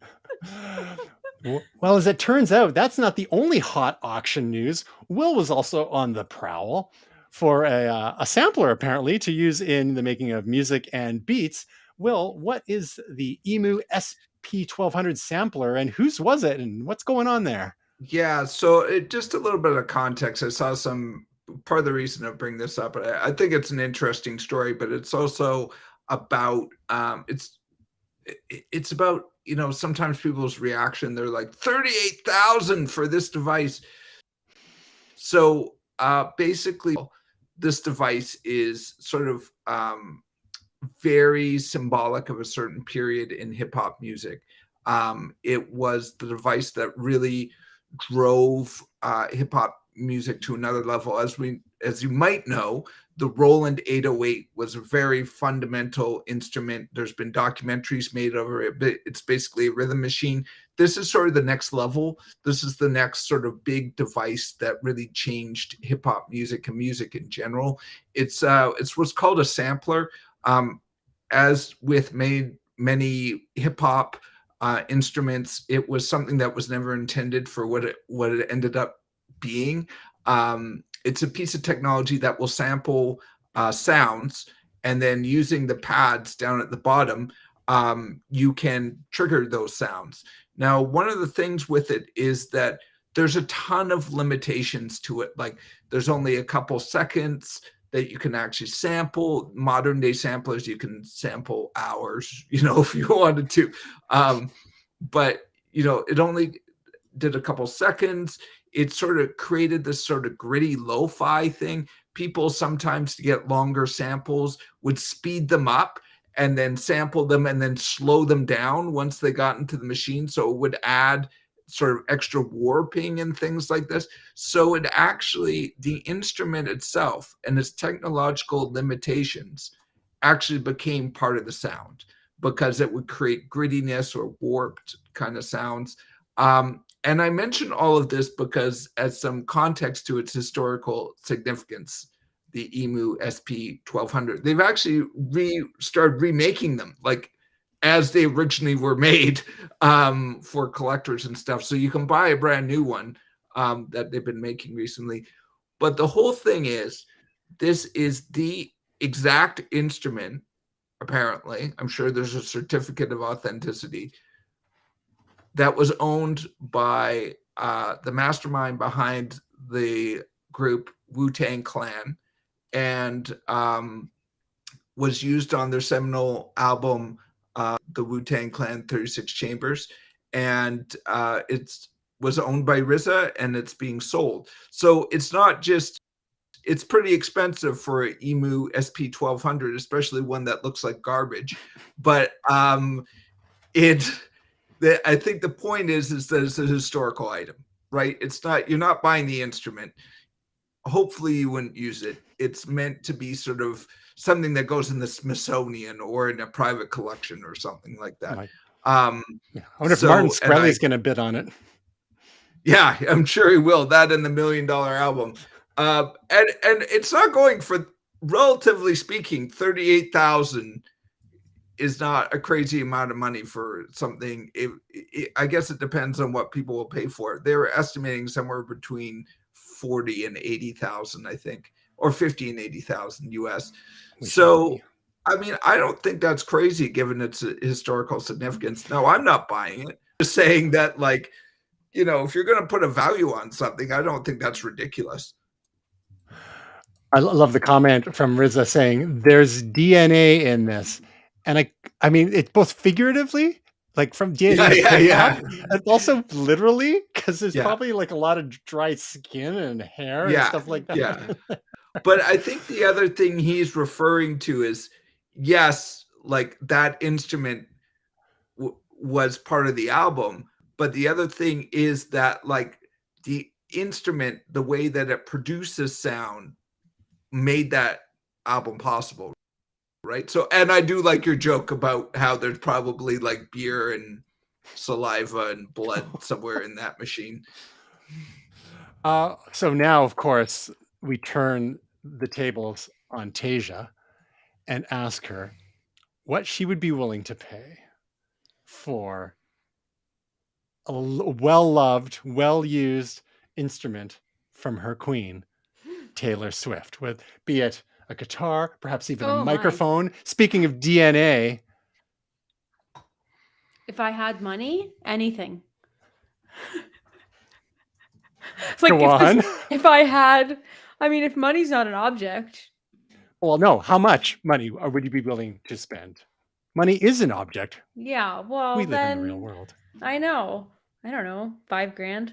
Well, as it turns out, that's not the only hot auction news. Will was also on the prowl for a sampler, apparently, to use in the making of music and beats. Will, what is the EMU SP1200 sampler and whose was it and what's going on there? Yeah, so just a little bit of context. I saw part of the reason I bring this up. I think it's an interesting story, but it's also about it's about, sometimes people's reaction. They're like 38,000 for this device. So basically, this device is sort of very symbolic of a certain period in hip hop music. It was the device that really drove hip hop music to another level. As you might know, the Roland 808 was a very fundamental instrument. There's been documentaries made over it, but it's basically a rhythm machine. This is sort of the next level. This is the next sort of big device that really changed hip hop music and music in general. It's what's called a sampler. As with many hip hop instruments. It was something that was never intended for what it ended up being. It's a piece of technology that will sample sounds, and then using the pads down at the bottom, you can trigger those sounds. Now, one of the things with it is that there's a ton of limitations to it. Like, there's only a couple seconds that you can actually sample. Modern day samplers, you can sample hours, if you wanted to. But, it only did a couple seconds. It sort of created this sort of gritty lo-fi thing. People sometimes, to get longer samples, would speed them up and then sample them and then slow them down once they got into the machine. So it would add sort of extra warping and things like this. So it actually, the instrument itself and its technological limitations actually became part of the sound, because it would create grittiness or warped kind of sounds. And I mention all of this because, as some context to its historical significance, the EMU SP1200, they've actually started remaking them, like as they originally were made, for collectors and stuff. So you can buy a brand new one that they've been making recently. But the whole thing is, this is the exact instrument, apparently, I'm sure there's a certificate of authenticity, that was owned by the mastermind behind the group Wu-Tang Clan, and was used on their seminal album, the Wu-Tang Clan 36 Chambers. And it was owned by RZA, and it's being sold. So it's not just, it's pretty expensive for an EMU SP1200, especially one that looks like garbage. But I think the point is that it's a historical item, right? It's not, you're not buying the instrument. Hopefully you wouldn't use it. It's meant to be sort of something that goes in the Smithsonian or in a private collection or something like that. Right. I wonder if Martin Shkreli's going to bid on it. Yeah, I'm sure he will. That and the $1 Million album. And it's not going for, relatively speaking, 38,000 is not a crazy amount of money for something. I guess it depends on what people will pay for it. They were estimating somewhere between 40 and 80,000, I think, or 50 and 80,000 US. So, I mean, I don't think that's crazy given its historical significance. No, I'm not buying it. Just saying that, like, if you're going to put a value on something, I don't think that's ridiculous. I love the comment from RZA saying there's DNA in this. And I mean, it's both figuratively, like from DNA, and also literally, because there's probably like a lot of dry skin and hair and stuff like that. Yeah. But I think the other thing he's referring to is, yes, like that instrument was part of the album. But the other thing is that, like, the instrument, the way that it produces sound, made that album possible, right? So, and I do like your joke about how there's probably like beer and saliva and blood somewhere in that machine. So now, of course, we turn the tables on Tasia and ask her what she would be willing to pay for a well-loved, well-used instrument from her queen, Taylor Swift, with, be it a guitar, perhaps even a microphone. My. Speaking of DNA. If I had money, anything. It's like, go on. If I had, I mean, if money's not an object. Well, no. How much money would you be willing to spend? Money is an object. Yeah, well, we live in the real world. I know. I don't know. $5,000.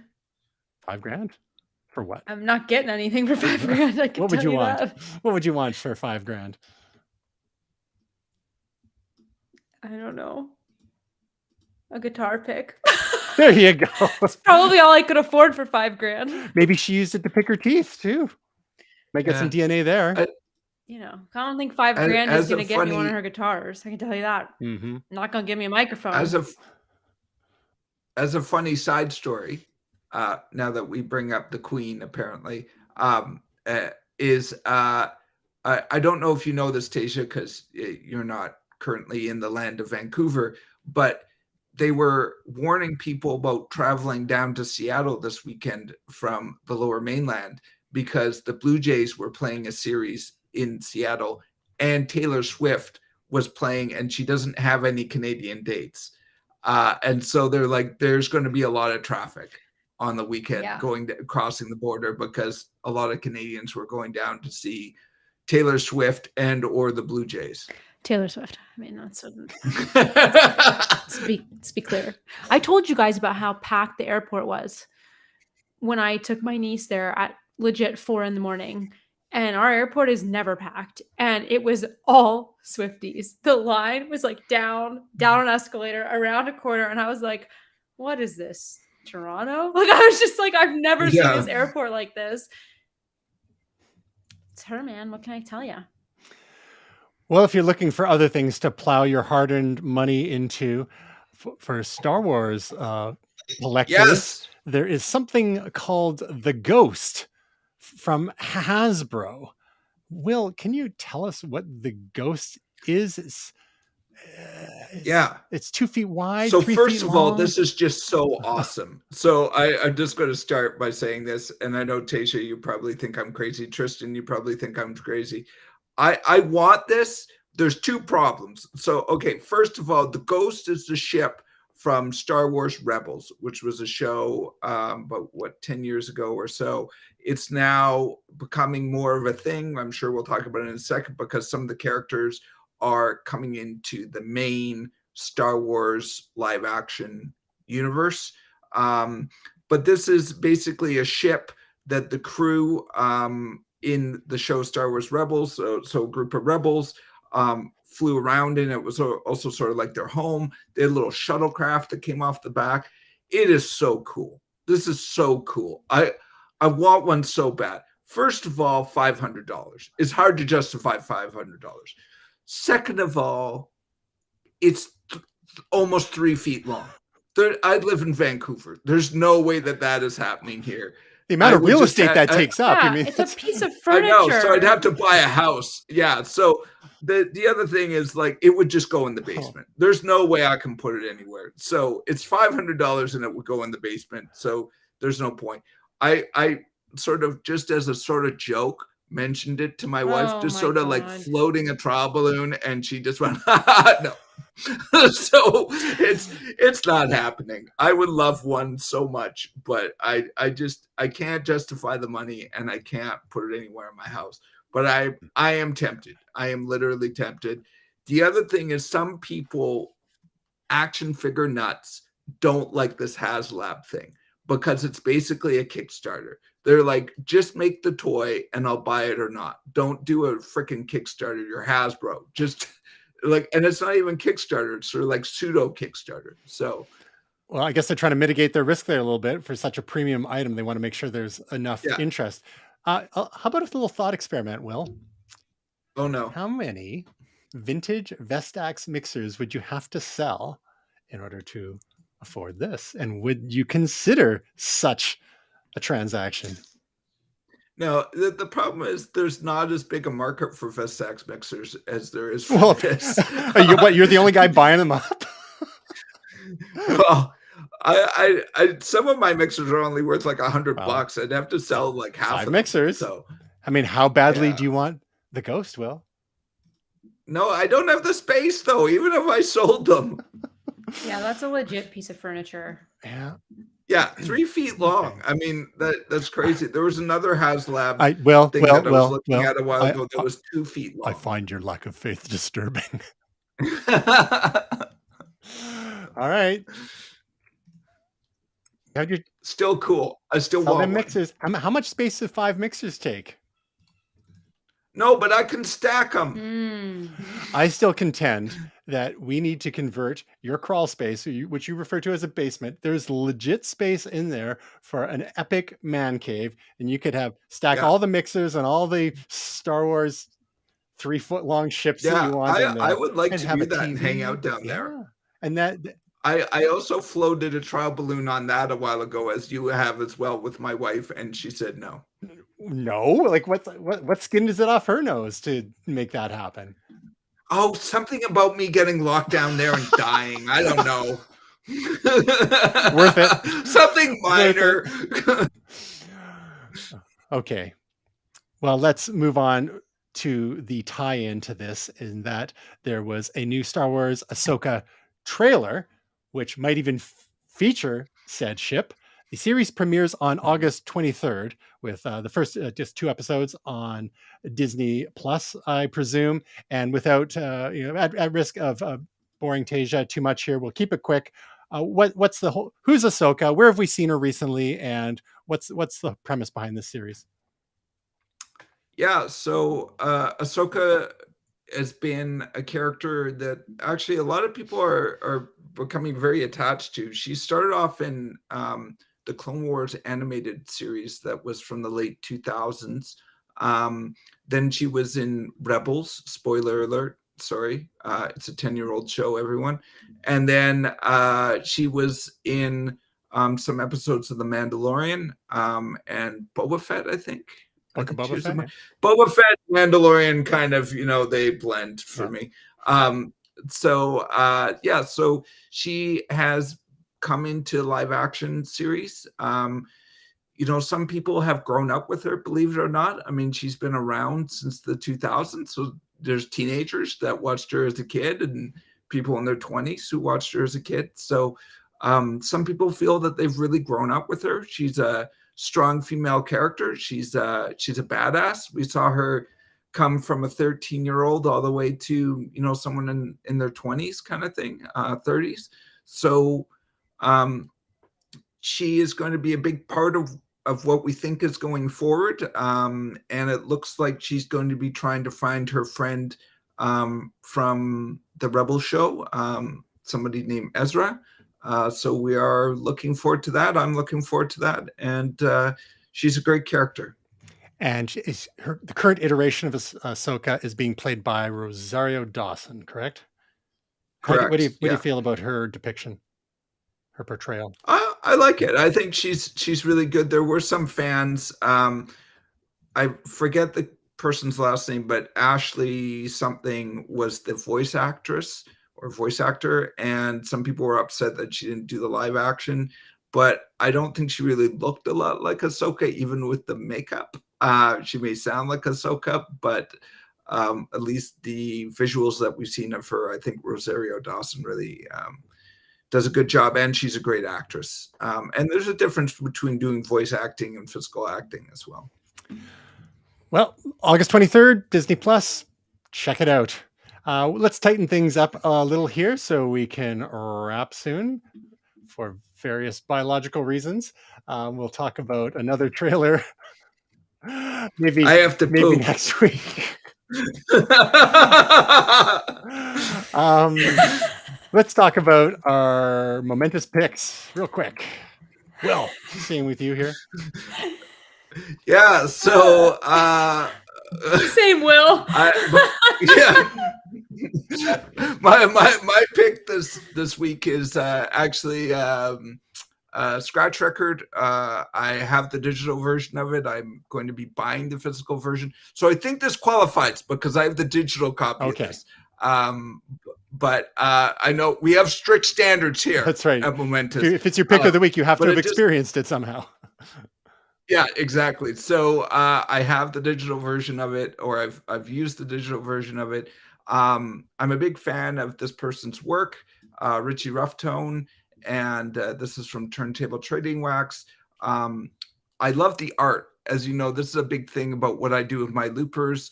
$5,000 for what? I'm not getting anything for $5,000. I can what would tell you want? That. What would you want for $5,000? I don't know. A guitar pick. There you go. It's probably all I could afford for $5,000. Maybe she used it to pick her teeth too. Might get some DNA there. I don't think $5,000 is going to get me one of her guitars. I can tell you that. Mm-hmm. Not going to give me a microphone. As a funny side story, now that we bring up the Queen, apparently, is I don't know if you know this, Tasia, because you're not currently in the land of Vancouver, but they were warning people about traveling down to Seattle this weekend from the Lower Mainland because the Blue Jays were playing a series in Seattle and Taylor Swift was playing, and she doesn't have any Canadian dates. And so they're like, there's going to be a lot of traffic on the weekend crossing the border because a lot of Canadians were going down to see Taylor Swift and or the Blue Jays. Taylor Swift. I mean, that's let's be clear. I told you guys about how packed the airport was when I took my niece there at legit 4 a.m. And our airport is never packed. And it was all Swifties. The line was like down an escalator, around a corner. And I was like, what is this? Toronto? Like, I was just like, I've never seen this airport like this. It's her, man. What can I tell you? Well, if you're looking for other things to plow your hard-earned money into for Star Wars collectors, there is something called the Ghost from Hasbro. Will, can you tell us what the Ghost is? It's 2 feet wide. So 3 first feet of long. all, this is just so awesome. So I'm just going to start by saying this, and I know Tasha, you probably think I'm crazy. Tristan, you probably think I'm crazy. I want this. There's 2 problems. So, okay, first of all, the Ghost is the ship from Star Wars Rebels, which was a show about 10 years ago or so. It's now becoming more of a thing. I'm sure we'll talk about it in a second because some of the characters are coming into the main Star Wars live action universe. But this is basically a ship that the crew in the show Star Wars Rebels, so a group of rebels flew around in. It was also sort of like their home. They had a little shuttlecraft that came off the back. It is so cool. This is so cool. I want one so bad. First of all, $500. It's hard to justify $500. Second of all, it's almost 3 feet long. I live in Vancouver. There's no way that is happening here. The amount of real estate that takes up. Yeah, I mean, it's a piece of furniture. I know, so I'd have to buy a house. Yeah, so the other thing is, like, it would just go in the basement. There's no way I can put it anywhere. So it's $500 and it would go in the basement. So there's no point. I sort of, just as a sort of joke, mentioned it to my wife, just sort of like floating a trial balloon, and she just went, no. So it's not happening. I would love one so much, but I can't justify the money, and I can't put it anywhere in my house. But I am tempted. I am literally tempted. The other thing is, some people, action figure nuts, don't like this HasLab thing because it's basically a Kickstarter. They're like, just make the toy and I'll buy it or not. Don't do a freaking Kickstarter. You're Hasbro. Just like, and it's not even Kickstarter. It's sort of like pseudo Kickstarter. So, well, I guess they're trying to mitigate their risk there a little bit. For such a premium item, they want to make sure there's enough interest. How about a little thought experiment, Will? Oh no. How many vintage Vestax mixers would you have to sell in order to afford this? And would you consider such a transaction? No, the problem is there's not as big a market for Vestax mixers as there is for this. You're the only guy buying them up? Well, I some of my mixers are only worth like $100. I'd have to sell like half 5 of mixers. Them, so I mean, how badly do you want the Ghost, Will? No, I don't have the space though, even if I sold them. Yeah, that's a legit piece of furniture. Yeah, 3 feet long. Okay. I mean, that's crazy. There was another HasLab thing that I was looking at a while ago that was 2 feet long. I find your lack of faith disturbing. All right. Still cool. I still want them mixers. How much space do 5 mixers take? No, but I can stack them. I still contend that we need to convert your crawl space, which you refer to as a basement. There's legit space in there for an epic man cave, and you could stack all the mixers and all the Star Wars 3 foot long ships that you want. I would like to do that and hang out down there. And that. I also floated a trial balloon on that a while ago, as you have as well, with my wife, and she said no. No, like what skin does it off her nose to make that happen? Oh, something about me getting locked down there and dying. I don't know. Worth it. Something Worth minor. it. Okay. Well, let's move on to the tie-in to this, in that there was a new Star Wars Ahsoka trailer, which might even feature said ship. The series premieres on August 23rd, with the first just 2 episodes on Disney Plus, I presume. And without, at risk of boring Tasia too much here, we'll keep it quick. What's the whole? Who's Ahsoka? Where have we seen her recently? And what's the premise behind this series? Yeah, so Ahsoka has been a character that actually a lot of people are becoming very attached to. She started off in the Clone Wars animated series that was from the late 2000s. Then she was in Rebels, spoiler alert, sorry. It's a 10-year-old show, everyone. And then she was in some episodes of The Mandalorian and Boba Fett, I think. Book of Boba Fett. Boba Fett, Mandalorian, kind of, they blend for me. So she has come into live action series. Some people have grown up with her, believe it or not. I mean, she's been around since the 2000s. So there's teenagers that watched her as a kid and people in their 20s who watched her as a kid. So some people feel that they've really grown up with her. She's a strong female character. She's a badass. We saw her come from a 13-year-old all the way to someone in their 20s kind of thing, 30s. So she is going to be a big part of what we think is going forward, and it looks like she's going to be trying to find her friend from the Rebel show, somebody named Ezra. So we are looking forward to that. I'm looking forward to that. And she's a great character. And the current iteration of Ahsoka is being played by Rosario Dawson, correct? Correct. What do you feel about her depiction, her portrayal? I like it. I think she's really good. There were some fans. I forget the person's last name, but Ashley something was the voice actress or voice actor, and some people were upset that she didn't do the live action, but I don't think she really looked a lot like Ahsoka, even with the makeup. She may sound like Ahsoka, but at least the visuals that we've seen of her, I think Rosario Dawson really does a good job, and she's a great actress. And there's a difference between doing voice acting and physical acting as well. Well, August 23rd, Disney Plus, check it out. Let's tighten things up a little here so we can wrap soon for various biological reasons. We'll talk about another trailer maybe next week. Let's talk about our momentous picks real quick. Will, same with you here. Yeah, so same Will. My pick this week is actually Scratch Record. I have the digital version of it. I'm going to be buying the physical version, so I think this qualifies because I have the digital copy of this. But I know we have strict standards here. That's right. At Momentous. If it's your pick of the week, you have to have experienced it somehow. Yeah, exactly. So I have the digital version of it, or I've used the digital version of it. I'm a big fan of this person's work, Richie Roughton, and this is from Turntable Trading Wax. I love the art. As you know, this is a big thing about what I do with my loopers.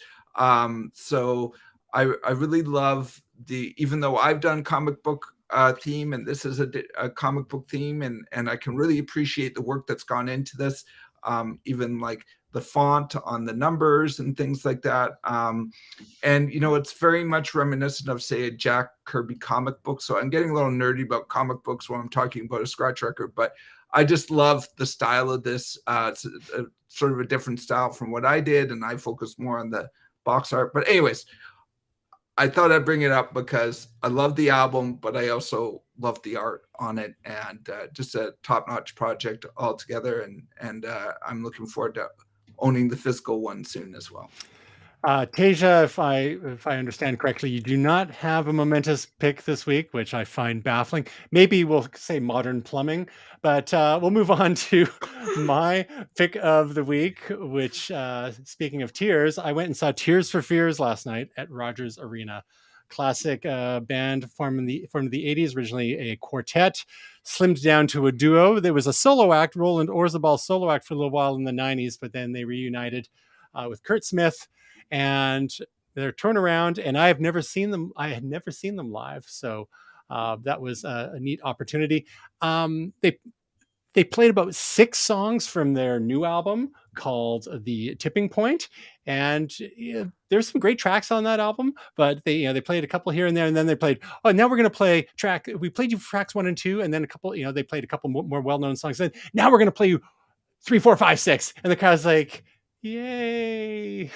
So I really love even though I've done comic book theme, and this is a comic book theme, and I can really appreciate the work that's gone into this. Even like the font on the numbers and things like that. And, it's very much reminiscent of, say, a Jack Kirby comic book. So I'm getting a little nerdy about comic books when I'm talking about a Scratch Record, but I just love the style of this. It's a sort of a different style from what I did, and I focus more on the box art. But anyways, I thought I'd bring it up because I love the album, but I also love the art on it, and just a top-notch project altogether. And I'm looking forward to owning the physical one soon as well. Tasia, if I understand correctly, you do not have a momentous pick this week, which I find baffling. Maybe we'll say modern plumbing, but we'll move on to my pick of the week. Which, speaking of tears, I went and saw Tears for Fears last night at Rogers Arena. Classic band formed in the 80s, originally a quartet, slimmed down to a duo. There was a solo act, Roland Orzabal solo act for a little while in the 90s, but then they reunited with Kurt Smith and their turnaround. And I have never seen them. I had never seen them live, so that was a neat opportunity. They played about 6 songs from their new album called The Tipping Point, and there's some great tracks on that album. But they played a couple here and there, and then they played. Oh, now we're going to play track. We played you tracks 1 and 2, and then a couple. They played a couple more well-known songs. And now we're going to play you 3, 4, 5, 6, and the crowd's like, "Yay!"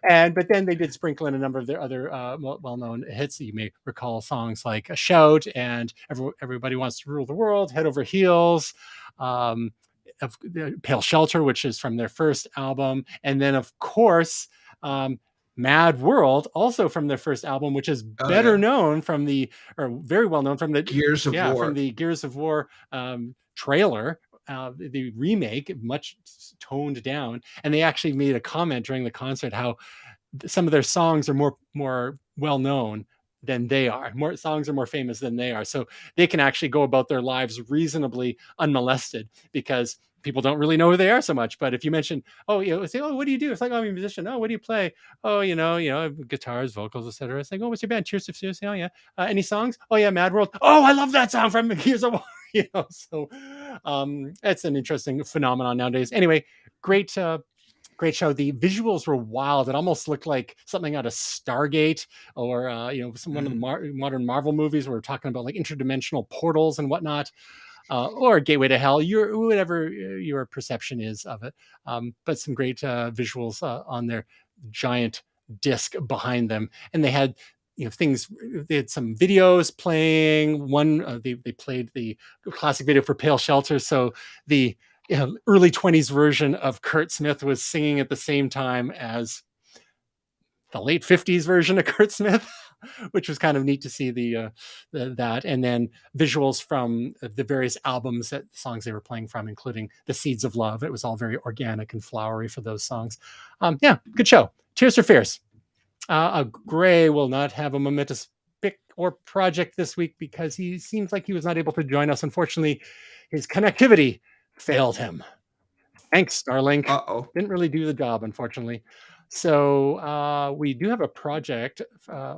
But then they did sprinkle in a number of their other well-known hits. You may recall songs like "Shout" and "Everybody Wants to Rule the World," "Head Over Heels," of "Pale Shelter," which is from their first album, and then of course "Mad World," also from their first album, which is better known from or very well known from the Gears of War. From the Gears of War trailer. The remake, much toned down, and they actually made a comment during the concert how some of their songs are more well known than they are. More songs are more famous than they are, so they can actually go about their lives reasonably unmolested because people don't really know who they are so much. But if you mention, say, "Oh, what do you do?" It's like, "Oh, I'm a musician." "Oh, what do you play?" "Oh, guitars, vocals, etc." It's like, "Oh, what's your band?" "Tears for Fears." "Oh, yeah." "Any songs?" "Oh, yeah, Mad World." "Oh, I love that song from Gears of War." So it's an interesting phenomenon nowadays. Anyway, great show. The visuals were wild. It almost looked like something out of Stargate or one of the modern Marvel movies where we're talking about like interdimensional portals and whatnot. Or Gateway to Hell, whatever your perception is of it. But some great visuals on their giant disc behind them. And they had things. They had some videos playing. One they played the classic video for Pale Shelter. So the early 20s version of Kurt Smith was singing at the same time as the late 50s version of Kurt Smith, which was kind of neat to see that. And then visuals from the various albums, songs they were playing from, including The Seeds of Love. It was all very organic and flowery for those songs. Good show. Tears for Fears. Gray will not have a momentous pick or project this week because he seems like he was not able to join us. Unfortunately, his connectivity failed him. Thanks, Starlink. Didn't really do the job, unfortunately. So we do have a project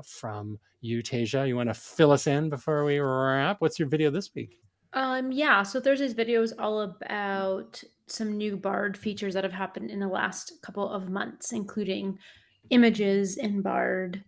from you, Tasia. You want to fill us in before we wrap? What's your video this week? So Thursday's video is all about some new Bard features that have happened in the last couple of months, including images in Bard.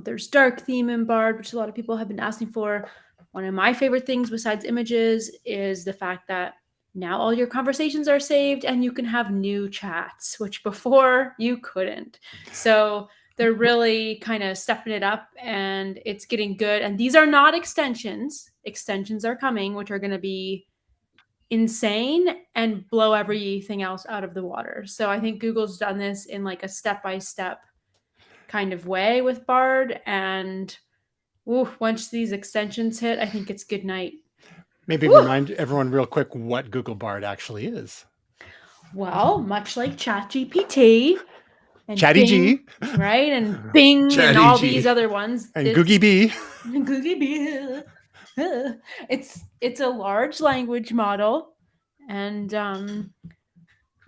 There's dark theme in Bard, which a lot of people have been asking for. One of my favorite things besides images is the fact that now all your conversations are saved and you can have new chats, which before you couldn't. So they're really kind of stepping it up and it's getting good. And these are not extensions. Extensions are coming, which are going to be insane and blow everything else out of the water. So I think Google's done this in like a step-by-step kind of way with Bard. And once these extensions hit, I think it's good night. Maybe remind everyone real quick what Google Bard actually is. Well, much like ChatGPT and Chatty Bing, G, right? And Bing Chatty and all G. these other ones. And Googie B. Googie B. It's a large language model, and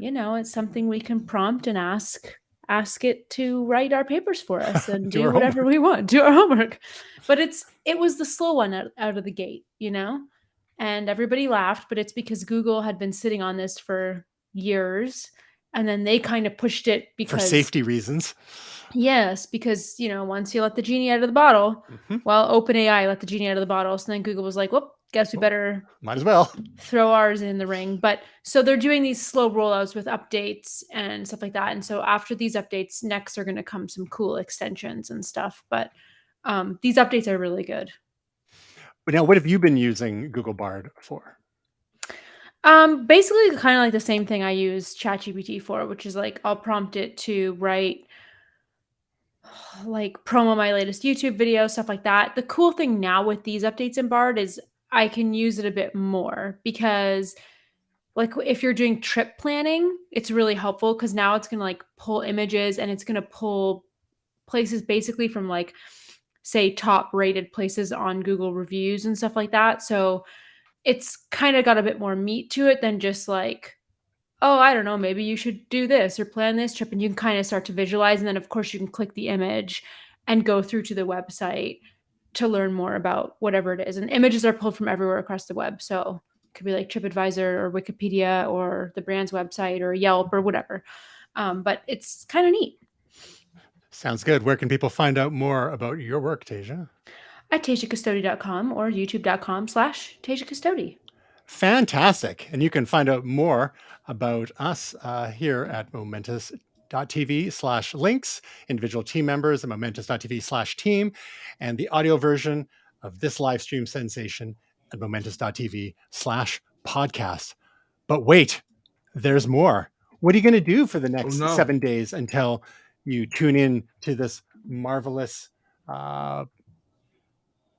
it's something we can prompt and ask it to write our papers for us and do whatever we want, do our homework. But it was the slow one out of the gate, and everybody laughed, but it's because Google had been sitting on this for years, and then they kind of pushed it because for safety reasons. Yes, because once you let the genie out of the bottle, OpenAI let the genie out of the bottle. So then Google was like, "Whoop, guess we better might as well throw ours in the ring." But so they're doing these slow rollouts with updates and stuff like that. And so after these updates, next are going to come some cool extensions and stuff. But these updates are really good. But now, what have you been using Google Bard for? Basically kind of like the same thing I use ChatGPT for, which is like I'll prompt it to write like promo my latest YouTube video, stuff like that. The cool thing now with these updates in Bard is I can use it a bit more because like if you're doing trip planning, it's really helpful because now it's going to like pull images and it's going to pull places basically from like say top rated places on Google reviews and stuff like that. So it's kind of got a bit more meat to it than just like, oh, I don't know, maybe you should do this or plan this trip. And you can kind of start to visualize. And then, of course, you can click the image and go through to the website to learn more about whatever it is. And images are pulled from everywhere across the web. So it could be like TripAdvisor or Wikipedia or the brand's website or Yelp or whatever. But it's kind of neat. Sounds good. Where can people find out more about your work, Tasia? At TasiaCustodi.com or youtube.com/TasiaCustodi. Fantastic. And you can find out more about us here at Momentus.tv/links, individual team members at Momentus.tv/team, and the audio version of this live stream sensation at Momentus.tv/podcast. But wait, there's more. What are you going to do for the next 7 days until you tune in to this marvelous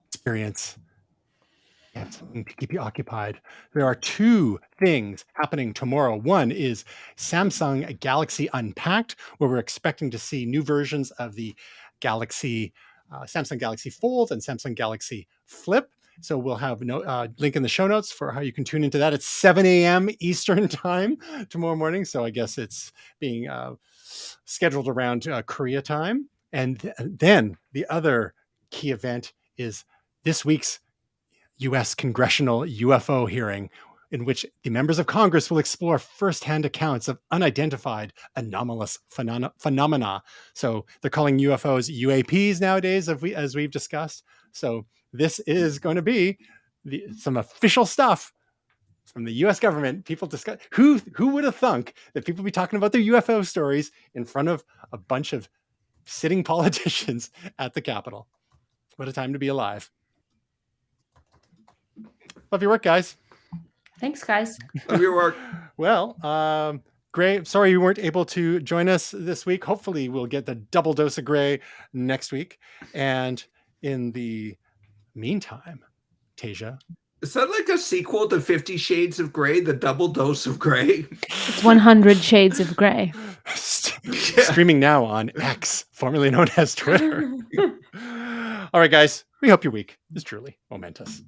experience? And something to keep you occupied. There are 2 things happening tomorrow. One is Samsung Galaxy Unpacked, where we're expecting to see new versions of the Galaxy, Samsung Galaxy Fold and Samsung Galaxy Flip. So we'll have no link in the show notes for how you can tune into that. It's 7 a.m. Eastern time tomorrow morning. So I guess it's being scheduled around Korea time. And then the other key event is this week's U.S. congressional UFO hearing, in which the members of Congress will explore firsthand accounts of unidentified anomalous phenomena. So they're calling UFOs UAPs nowadays, as we've discussed. So this is going to be some official stuff from the U.S. government. People discuss who would have thunk that people be talking about their UFO stories in front of a bunch of sitting politicians at the Capitol. What a time to be alive. Love your work, guys. Thanks, guys. Love your work. Well, Gray, sorry you weren't able to join us this week. Hopefully we'll get the double dose of Gray next week. And in the meantime, Tasia. Is that like a sequel to 50 Shades of Grey, the double dose of Grey? It's 100 Shades of Grey. Streaming now on X, formerly known as Twitter. All right, guys, we hope your week is truly momentous.